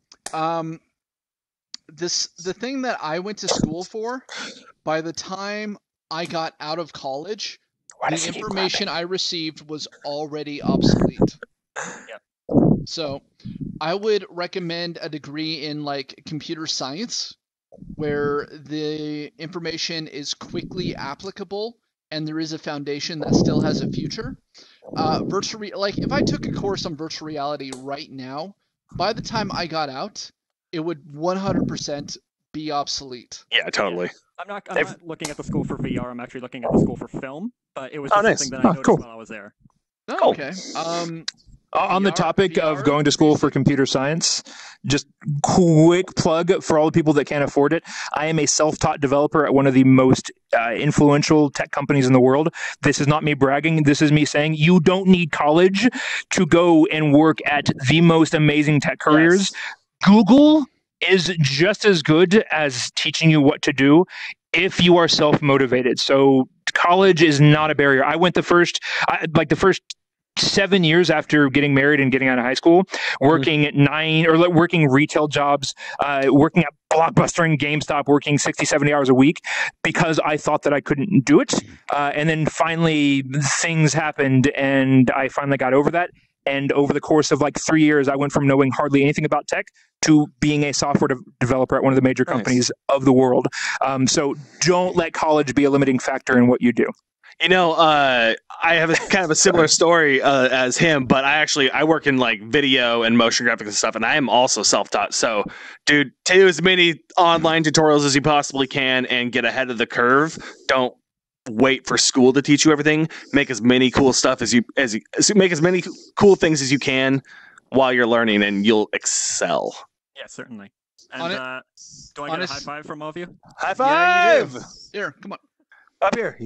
D: the thing that I went to school for, by the time I got out of college, the information I received was already obsolete.
E: Yep.
D: So I would recommend a degree in computer science, where the information is quickly applicable and there is a foundation that still has a future. If I took a course on virtual reality right now, by the time I got out, it would 100% be obsolete.
C: Yeah, totally.
E: I'm not looking at the school for VR. I'm actually looking at the school for film, but it was just something that I noticed while I was there.
D: Oh, okay.
B: On the topic of going to school for computer science, just quick plug for all the people that can't afford it. I am a self-taught developer at one of the most influential tech companies in the world. This is not me bragging. This is me saying you don't need college to go and work at the most amazing tech careers. Yes. Google is just as good as teaching you what to do if you are self-motivated. So college is not a barrier. I went the first 7 years after getting married and getting out of high school, working at working retail jobs, working at Blockbuster and GameStop, working 60, 70 hours a week because I thought that I couldn't do it. And then finally things happened and I finally got over that. And over the course of 3 years, I went from knowing hardly anything about tech to being a software developer at one of the major companies of the world. So don't let college be a limiting factor in what you do.
C: I have kind of a similar story as him, but I work in video and motion graphics and stuff, and I am also self-taught. So, dude, do as many online tutorials as you possibly can and get ahead of the curve. Don't wait for school to teach you everything. Make as many cool stuff make as many cool things as you can while you're learning, and you'll excel.
E: Yeah, certainly. And do I get a high five from all of you?
C: High five!
D: Yeah, here, come on.
C: Up here.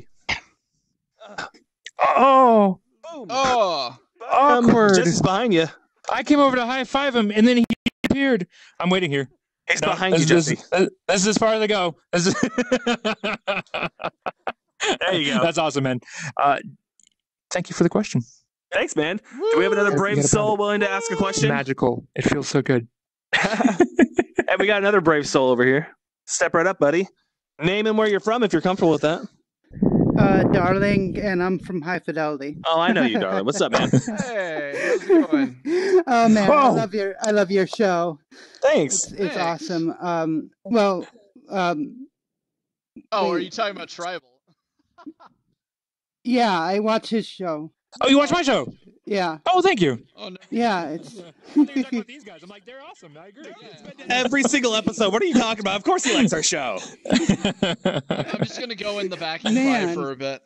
B: Oh.
C: Boom.
D: Oh.
B: Awkward.
C: Just behind you.
B: I came over to high five him, and then he appeared. I'm waiting here.
C: He's behind you, Jesse.
B: This is as far as I go.
C: There you go.
B: That's awesome, man. Thank you for the question.
C: Thanks, man. Do we have another brave soul willing to ask a question?
B: Magical. It feels so good.
C: And we got another brave soul over here. Step right up, buddy. Name and where you're from if you're comfortable with that.
F: Darling, and I'm from High Fidelity.
C: Oh, I know you, darling. What's up, man?
D: Hey, how's it going?
F: Oh man,
B: Whoa.
F: I love your show.
C: Thanks.
F: It's awesome.
D: Oh, are you talking about Tribal?
F: Yeah, I watch his show.
B: Oh, you watch my show?
F: Yeah.
B: Oh, thank you.
F: Oh, no. Yeah, it's.
B: These guys. I'm like, they're awesome. I agree.
C: Every single episode. What are you talking about? Of course he likes our show.
D: I'm just gonna go in the back and cry for a bit.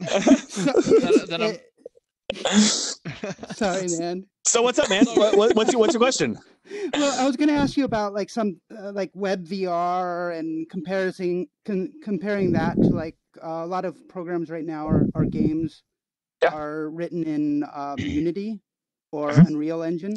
F: Sorry, man.
C: So what's up, man? What's your question?
F: Well, I was going to ask you about like some like web VR and comparing that to like a lot of programs right now or games are written in Unity or Unreal Engine.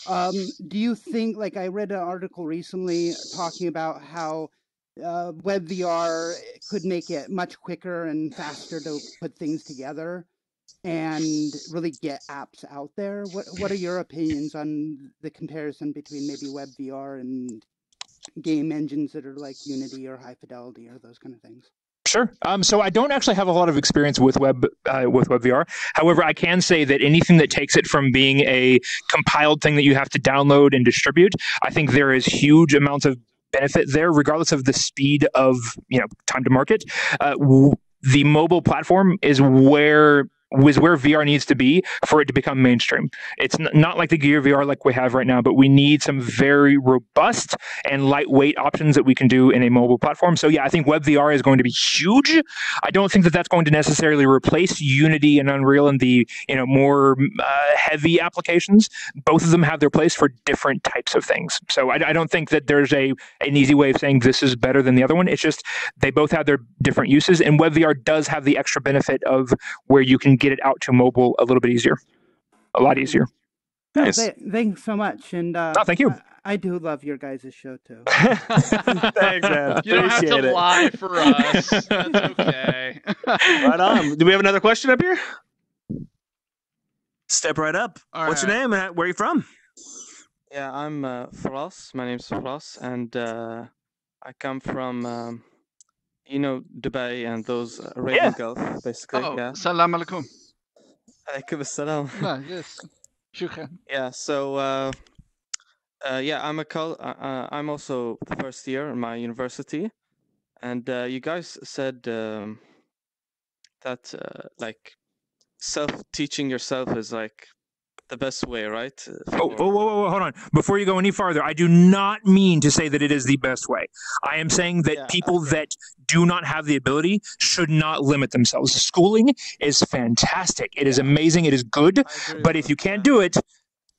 F: Do you think, like I read an article recently talking about how web VR could make it much quicker and faster to put things together and really get apps out there? What are your opinions on the comparison between maybe web VR and game engines that are like Unity or High Fidelity or those kind of things?
B: Sure. So I don't actually have a lot of experience with web VR. However, I can say that anything that takes it from being a compiled thing that you have to download and distribute, I think there is huge amounts of benefit there, regardless of the speed of time to market. The mobile platform is where VR needs to be for it to become mainstream. It's not like the Gear VR like we have right now, but we need some very robust and lightweight options that we can do in a mobile platform. So yeah, I think web VR is going to be huge. I don't think that that's going to necessarily replace Unity and Unreal and the more heavy applications. Both of them have their place for different types of things. So I don't think that there's an easy way of saying this is better than the other one. It's just they both have their different uses, and web VR does have the extra benefit of where you can get it out to mobile a little bit easier, a lot easier.
F: Nice. Thanks so much. And
B: thank you.
F: I do love your guys' show too.
C: Thanks, man.
D: You don't have to lie for us. That's okay.
C: Right on. Do we have another question up here? Step right up. What's your name and where are you from?
G: Yeah, I'm Faraz. My name's Faraz, and I come from Dubai and those Arabian Gulf, basically. Yeah.
D: Salam alaikum.
G: Alaikum assalam.
D: Yes. Shukran.
G: Yeah. So, I'm also the first year in my university, and you guys said that self-teaching yourself is like the best way, right?
B: Hold on. Before you go any farther, I do not mean to say that it is the best way. I am saying that people that do not have the ability should not limit themselves. Schooling is fantastic. It is amazing. It is good. But if you can't do it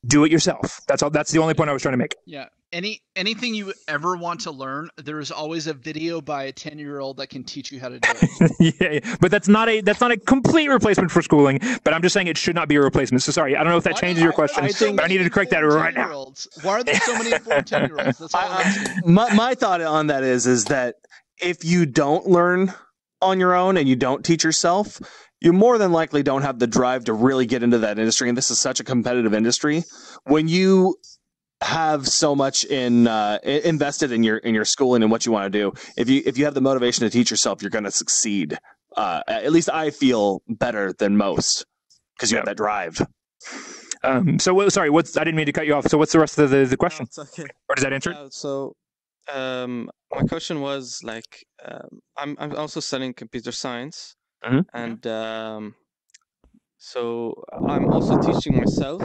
B: yourself. That's all. That's the only point I was trying to make.
D: Yeah. Anything you ever want to learn, there is always a video by a 10-year-old that can teach you how to do
B: it. Yeah, but that's not a complete replacement for schooling. But I'm just saying it should not be a replacement. So sorry, I don't know if that changes your question, but I needed to correct that right now.
D: Why are there so many informed 10-year-olds? That's all
C: my thought on that is that if you don't learn on your own and you don't teach yourself, you more than likely don't have the drive to really get into that industry. And this is such a competitive industry. When you have so much invested in your schooling and what you want to do, if you have the motivation to teach yourself, you're going to succeed. At least I feel better than most because you have that drive.
B: Sorry, I didn't mean to cut you off. So what's the rest of the question?
G: No, it's okay.
B: Or does that answer it?
G: My question was I'm also studying computer science, and so I'm also teaching myself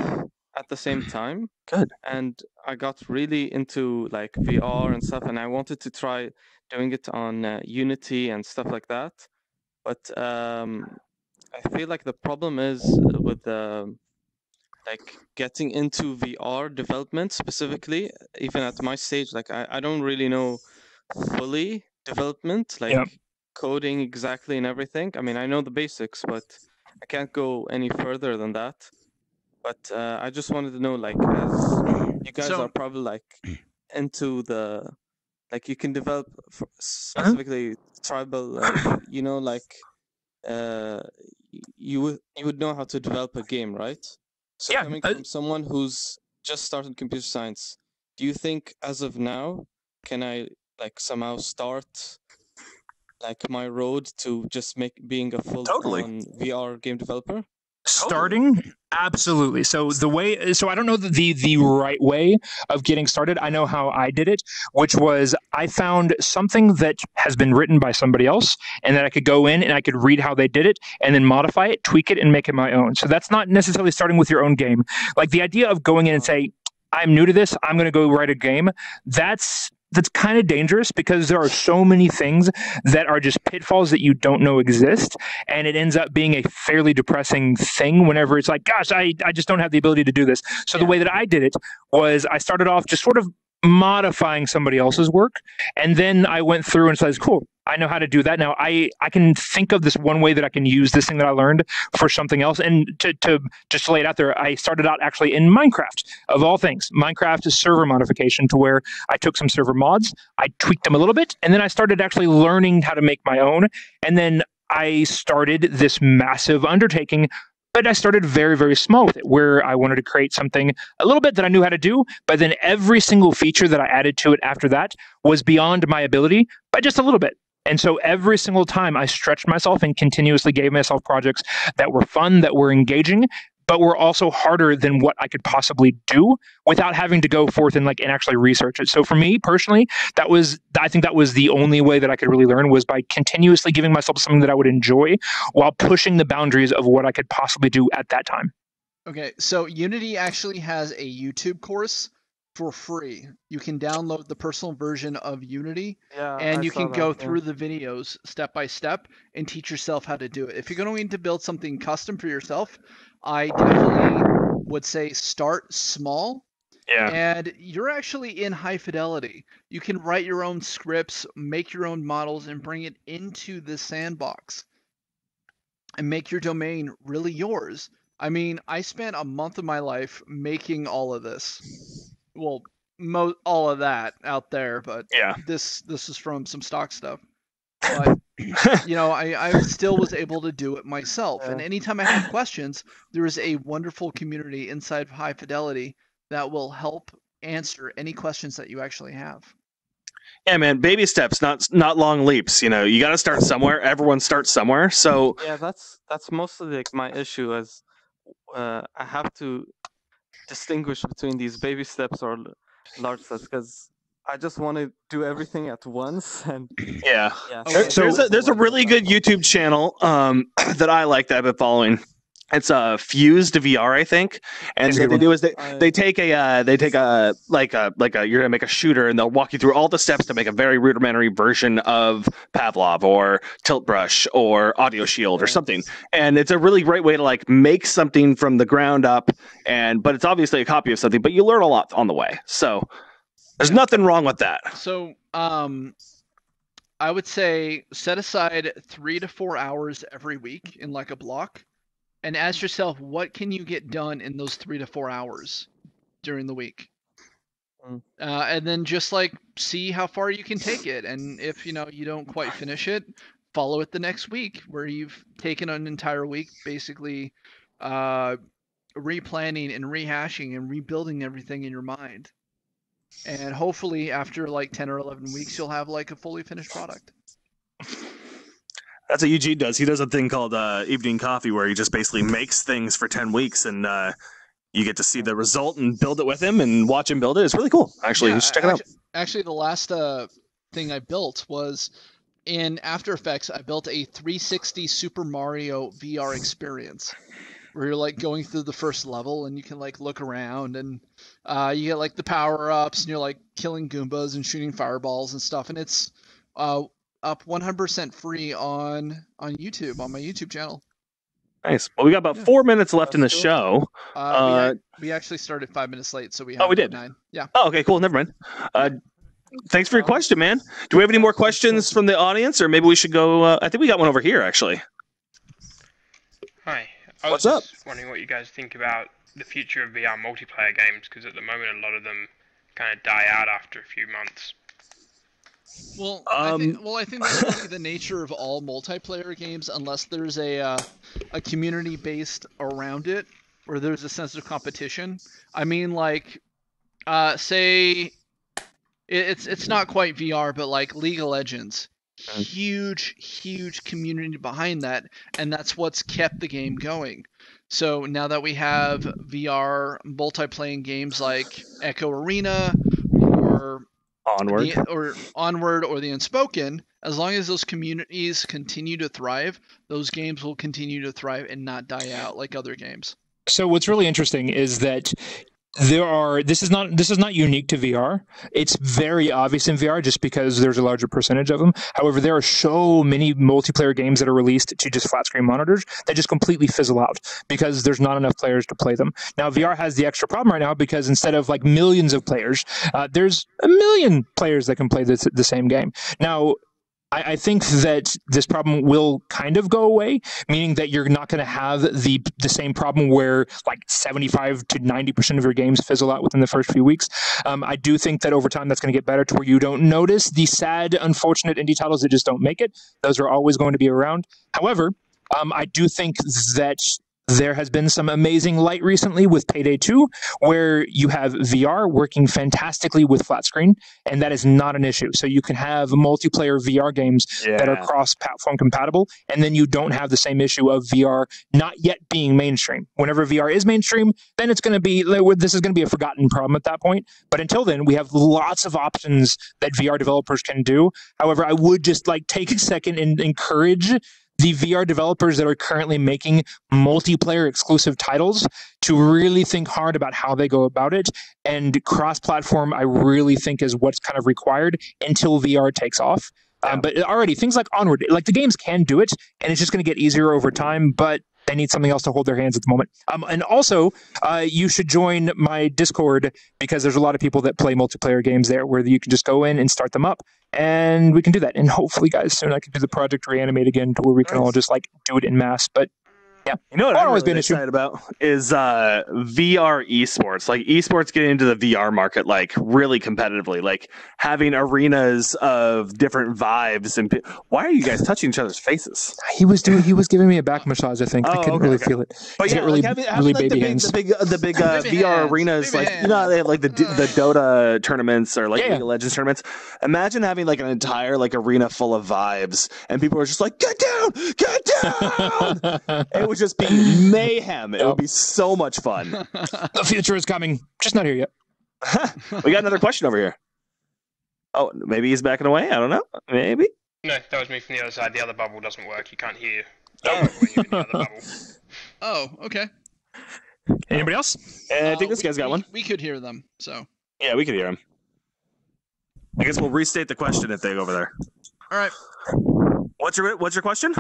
G: at the same time.
C: Good.
G: And I got really into VR and stuff, and I wanted to try doing it on Unity and stuff like that. But I feel like the problem is with getting into VR development specifically. Even at my stage, I don't really know fully development, coding exactly and everything. I mean, I know the basics, but I can't go any further than that. But I just wanted to know, as you guys are probably into the, you can develop specifically tribal, you would know how to develop a game, right? So coming from someone who's just started computer science, do you think as of now, can I somehow start my road to just being a full-on VR game developer?
B: Starting? Absolutely. So I don't know the right way of getting started. I know how I did it, which was I found something that has been written by somebody else and that I could go in and I could read how they did it and then modify it, tweak it, and make it my own. So that's not necessarily starting with your own game. The idea of going in and say, I'm new to this, I'm going to go write a game, that's that's kind of dangerous because there are so many things that are just pitfalls that you don't know exist. And it ends up being a fairly depressing thing whenever it's like, gosh, I just don't have the ability to do this. So the way that I did it was I started off just sort of modifying somebody else's work. And then I went through and said, cool, I know how to do that. Now I can think of this one way that I can use this thing that I learned for something else. And to just lay it out there, I started out actually in Minecraft, of all things. Minecraft is server modification, to where I took some server mods, I tweaked them a little bit, and then I started actually learning how to make my own. And then I started this massive undertaking. But I started very, very small with it, where I wanted to create something a little bit that I knew how to do, but then every single feature that I added to it after that was beyond my ability by just a little bit. And so every single time I stretched myself and continuously gave myself projects that were fun, that were engaging, but were also harder than what I could possibly do without having to go forth and actually research it. So for me personally, I think that was the only way that I could really learn, was by continuously giving myself something that I would enjoy while pushing the boundaries of what I could possibly do at that time.
D: Okay, so Unity actually has a YouTube course for free. You can download the personal version of Unity, and you can go through the videos step by step and teach yourself how to do it. If you're going to build something custom for yourself, I definitely would say start small.
B: Yeah.
D: And you're actually in High Fidelity. You can write your own scripts, make your own models, and bring it into the sandbox and make your domain really yours. I mean, I spent a month of my life making all of this. Well, all of that out there, but this is from some stock stuff. But I still was able to do it myself. And anytime I have questions, there is a wonderful community inside of High Fidelity that will help answer any questions that you actually have.
C: Yeah, man, baby steps, not long leaps. You got to start somewhere. Everyone starts somewhere. So
G: yeah, that's mostly my issue, as I have to distinguish between these baby steps or large steps, because I just want to do everything at once. And
C: there's a really good YouTube channel that I like that I've been following. It's Fused VR, I think. And what they do is they take a you're gonna make a shooter, and they'll walk you through all the steps to make a very rudimentary version of Pavlov or Tilt Brush or Audio Shield or something. And it's a really great way to make something from the ground up. But it's obviously a copy of something, but you learn a lot on the way. So there's nothing wrong with that.
D: So I would say set aside 3 to 4 hours every week in a block. And ask yourself, what can you get done in those 3 to 4 hours during the week? And then just see how far you can take it. And if you don't quite finish it, follow it the next week, where you've taken an entire week basically replanning and rehashing and rebuilding everything in your mind. And hopefully after 10 or 11 weeks, you'll have a fully finished product.
C: That's what Eugene does. He does a thing called Evening Coffee, where he just basically makes things for 10 weeks, and you get to see the result and build it with him and watch him build it. It's really cool. Actually, just check it out.
D: Actually, the last thing I built was in After Effects. I built a 360 Super Mario VR experience, where you're going through the first level, and you can look around, and you get the power-ups, and you're killing Goombas and shooting fireballs and stuff, and it's up 100% free on YouTube, on my YouTube channel.
C: Nice. Well, we got about 4 minutes left in the show.
D: We actually started 5 minutes late, so we have
C: we did
D: 9. Yeah.
C: Oh, okay, cool. Never mind. Thanks for your question, man. Do we have any more questions from the audience, or maybe we should go? I think we got one over here, actually.
H: Hi.
C: What's up?
H: Just wondering what you guys think about the future of VR multiplayer games, because at the moment a lot of them kind of die out after a few months.
D: Well, I think that's really the nature of all multiplayer games, unless there's a community based around it, where there's a sense of competition. I mean, say it's not quite VR, but League of Legends, huge community behind that, and that's what's kept the game going. So now that we have VR multiplayer games like Echo Arena or Onward or the Unspoken, as long as those communities continue to thrive, those games will continue to thrive and not die out like other games.
B: So what's really interesting is that this is not unique to VR. It's very obvious in VR just because there's a larger percentage of them. However, there are so many multiplayer games that are released to just flat screen monitors that just completely fizzle out because there's not enough players to play them. Now, VR has the extra problem right now because instead of like millions of players, there's 1 million players that can play the same game. Now, I think that this problem will kind of go away, meaning that you're not going to have the same problem where like 75 to 90% of your games fizzle out within the first few weeks. I do think that over time that's going to get better to where you don't notice the sad, unfortunate indie titles that just don't make it. Those are always going to be around. However, I do think that there has been some amazing light recently with Payday 2, where you have VR working fantastically with flat screen, and that is not an issue. So you can have multiplayer VR games that are cross-platform compatible, and then you don't have the same issue of VR not yet being mainstream. Whenever VR is mainstream, then this is going to be a forgotten problem at that point. But until then, we have lots of options that VR developers can do. However, I would just like take a second and encourage the VR developers that are currently making multiplayer exclusive titles to really think hard about how they go about it. And cross-platform, I really think, is what's kind of required until VR takes off. But already, things like Onward, like the games can do it, and it's just going to get easier over time, but they need something else to hold their hands at the moment. And also, you should join my Discord because there's a lot of people that play multiplayer games there where you can just go in and start them up. And we can do that. And hopefully, guys, soon I can do the Project Reanimate again to where we can all just like do it in mass. But yeah,
C: you know what I'm really excited about is VR esports. Like esports getting into the VR market, like really competitively, like having arenas of different vibes. And why are you guys touching each other's faces?
B: He was giving me a back massage. I think I couldn't really feel it.
C: But yeah,
B: really,
C: having
B: really
C: like
B: baby hands.
C: the big VR arenas, like you know, how they have like the Dota tournaments or like League of Legends tournaments. Imagine having like an entire like arena full of vibes, and people are just like, get down. It would just be mayhem. It would be so much fun.
B: The future is coming, just not here yet.
C: We got another question over here. Oh, maybe he's backing away. I don't know. Maybe.
H: No, that was me from the other side. The other bubble doesn't work. You can't hear when you're in the other bubble.
D: Oh, okay.
B: Anybody else?
C: I think this guy's got one.
D: We could hear them, so.
C: Yeah, we could hear him. I guess we'll restate the question if they go over there.
D: All right.
C: What's your question?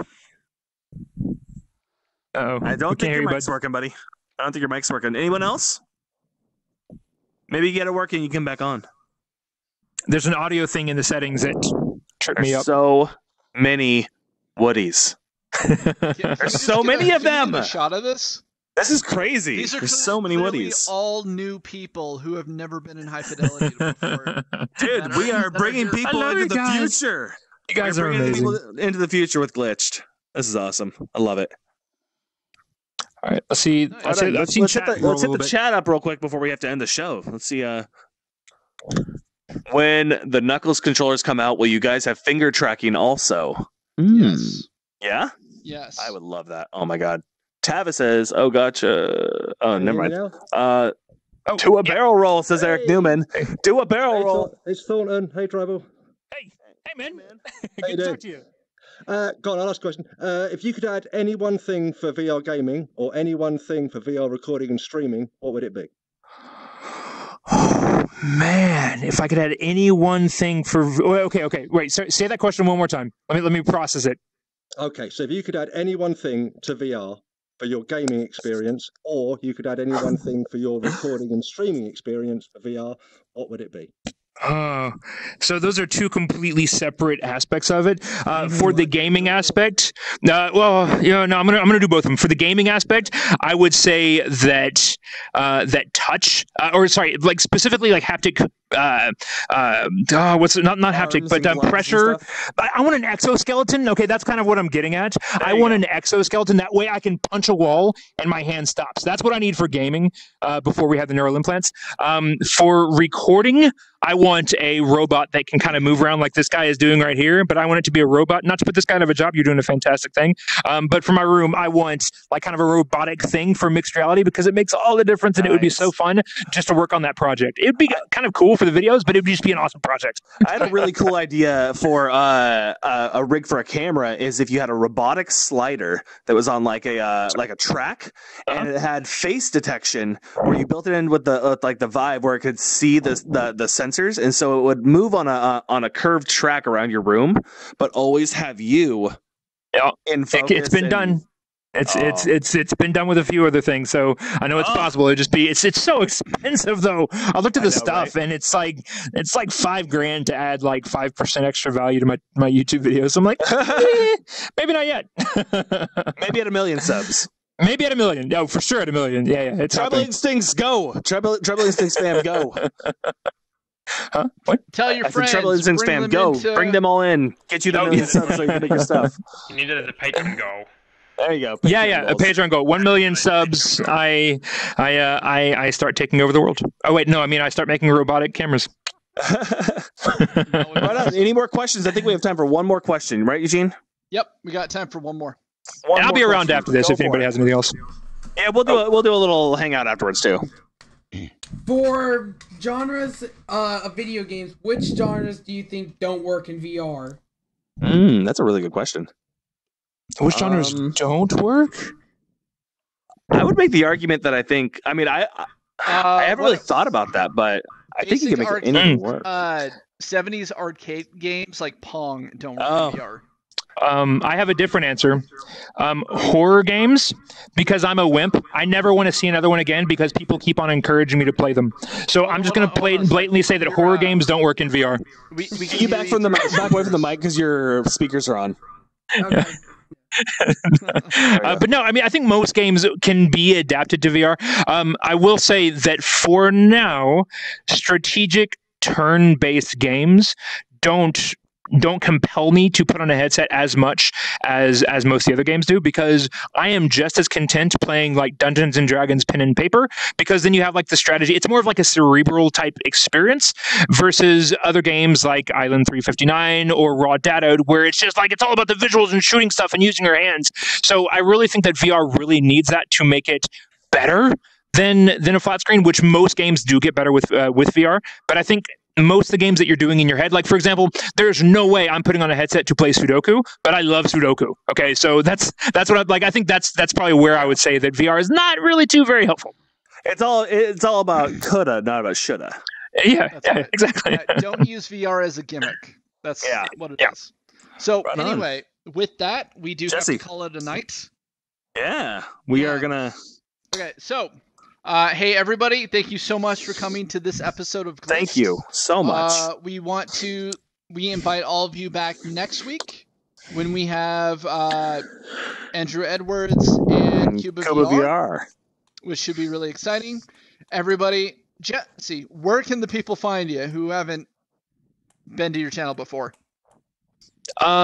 B: Uh-oh.
C: I don't think your mic's working, buddy. I don't think your mic's working. Anyone else? Maybe you get it working, you come back on.
B: There's an audio thing in the settings that tripped me up.
C: So many Woodies. There's so many of them.
D: A shot of this?
C: This is crazy. There's so many Woodies.
D: All new people who have never been in High Fidelity before.
C: Dude, we are bringing people into the future.
B: You guys are amazing.
C: People into the future with Glitched. This is awesome. I love it.
B: All right, let's see.
C: Let's hit the chat up real quick before we have to end the show. Let's see. When the Knuckles controllers come out, will you guys have finger tracking also?
D: Yes.
C: Yeah?
D: Yes.
C: I would love that. Oh my god. Tavis says, "Oh, gotcha." Oh, never mind. Do a barrel roll, says Eric Newman. Do a barrel roll.
I: It's Thornton. Hey, Tribal.
B: Hey, man.
I: Good to talk to you. Go on, I'll ask a question. If you could add any one thing for VR gaming or any one thing for VR recording and streaming, what would it be?
B: Oh, man, if I could add any one thing for... Okay. Wait, say that question one more time. Let me process it.
I: Okay, so if you could add any one thing to VR for your gaming experience, or you could add any one thing for your recording and streaming experience for VR, what would it be?
B: So those are two completely separate aspects of it. For the gaming aspect, I'm gonna do both of them. For the gaming aspect, I would say that touch, like specifically like haptic. Not haptic, but pressure. I want an exoskeleton. Okay, that's kind of what I'm getting at. I want an exoskeleton. That way I can punch a wall and my hand stops. That's what I need for gaming before we have the neural implants. For recording, I want a robot that can kind of move around like this guy is doing right here, but I want it to be a robot, not to put this guy out of a job. You're doing a fantastic thing. But for my room, I want like kind of a robotic thing for mixed reality because it makes all the difference and it would be so fun just to work on that project. It would be kind of cool for the videos, but it would just be an awesome project.
C: I had a really cool idea for a rig for a camera. Is if you had a robotic slider that was on like a track, and it had face detection, where you built it in with the like the Vive, where it could see the sensors, and so it would move on a curved track around your room, but always have you in focus.
B: It's been done. It's been done with a few other things, so I know it's possible. It's so expensive though. I looked at the stuff, and it's like $5,000 to add like 5% extra value to my YouTube videos. So I'm like, maybe not yet.
C: Maybe at 1 million subs.
B: Maybe at 1 million. No, for sure at 1 million. Yeah. It's
C: Tribal Instincts go. Tribal Instincts fam go.
B: Huh? What?
D: Tell your friends.
C: Tribal Instincts fam go. Bring them all in. Get you the 1 million subs so you can make your stuff.
H: You need it as a Patreon goal.
C: There you go.
B: Yeah, a Patreon goal. 1 million subs. I start taking over the world. Oh wait, no. I mean, I start making robotic cameras.
C: Right on. Any more questions? I think we have time for one more question, right, Eugene?
D: Yep, we got time for one more.
B: I'll be around after this if anybody has anything else.
C: Yeah, we'll do a little hangout afterwards too.
J: For genres of video games, which genres do you think don't work in VR?
C: That's a really good question.
B: Which genres don't work?
C: I would make the argument that I think. I mean, I haven't really thought about that, but I think you can make anything work.
D: 70s arcade games like Pong don't work in VR.
B: I have a different answer. Horror games, because I'm a wimp. I never want to see another one again because people keep on encouraging me to play them. So I'm just going to blatantly say that horror games don't work in VR.
C: Can you back away from the mic because your speakers are on?
J: Okay.
B: But no, I mean, I think most games can be adapted to VR. I will say that for now, strategic turn-based games don't compel me to put on a headset as much as most of the other games do, because I am just as content playing like Dungeons and Dragons pen and paper, because then you have like the strategy. It's more of like a cerebral type experience versus other games like Island 359 or Raw Data, where it's just like it's all about the visuals and shooting stuff and using your hands. So I really think that VR really needs that to make it better than a flat screen, which most games do get better with VR. But I think most of the games that you're doing in your head, like for example, there's no way I'm putting on a headset to play Sudoku, but I love Sudoku. Okay, so that's what I'd like. I think that's probably where I would say that VR is not really too very helpful.
C: It's all about coulda, not about shoulda.
B: Yeah, exactly.
D: Don't use VR as a gimmick. That's what it is. So anyway, with that, we do have to call it a night.
C: Yeah, we are gonna.
D: Okay, so. Hey everybody! Thank you so much for coming to this episode of Glitched.
C: Thank you so much.
D: We invite all of you back next week when we have Andrew Edwards and Cuba VR, which should be really exciting. Everybody, Jesse, where can the people find you who haven't been to your channel before?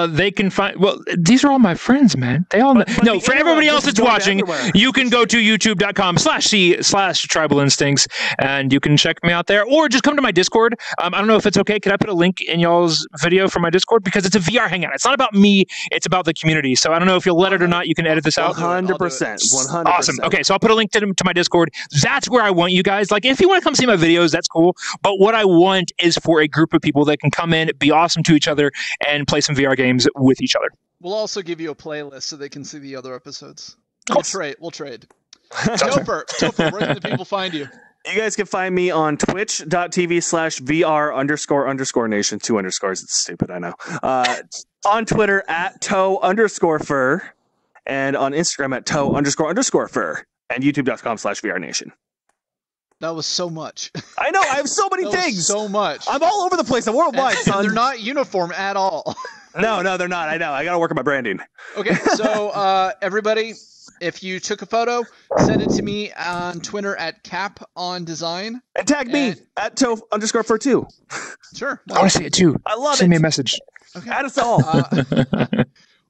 B: They can find. Well, these are all my friends, man. They all know. No, for everybody else that's watching, you can go to youtube.com/tribal instincts, and you can check me out there, or just come to my Discord. I don't know if it's okay. Could I put a link in y'all's video for my Discord, because it's a VR hangout. It's not about me. It's about the community. So I don't know if you'll let it or not. You can edit this out.
C: 100%. 100%.
B: Awesome. Okay, so I'll put a link to my Discord. That's where I want you guys. Like, if you want to come see my videos, that's cool. But what I want is for a group of people that can come in, be awesome to each other, and play some VR games with each other.
D: We'll also give you a playlist so they can see the other episodes. We'll trade. Topher, where can the people find you?
C: You guys can find me on twitch.tv/VR__nation. 2 underscores. It's stupid, I know. On Twitter @toe_fur, and on Instagram @toe__fur, and youtube.com/VRNation.
D: That was so much.
C: I know. I have so many things.
D: So much.
C: I'm all over the place. I'm worldwide, son.
D: They're not uniform at all.
C: No, they're not. I know. I got to work on my branding.
D: Okay, so everybody, if you took a photo, send it to me on Twitter @CaponDesign.
C: And tag me @toe_fur too.
D: Sure.
B: I want to see it too.
C: I love it.
B: Send me a message.
D: Okay.
C: Add us all.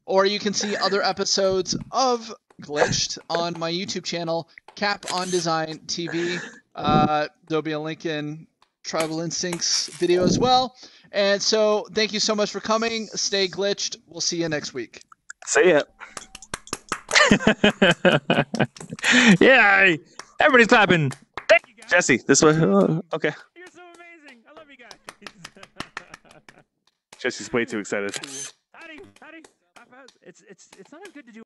D: Or you can see other episodes of Glitched on my YouTube channel, CaponDesign TV. There'll be a link in Tribal Instincts video as well. And so, thank you so much for coming. Stay glitched. We'll see you next week.
C: See ya.
B: Yeah, everybody's clapping. Thank you, guys.
C: Jesse, this way. Okay.
B: You're so amazing. I love you.
C: Jesse's way too excited.
B: Howdy. It's not good to do.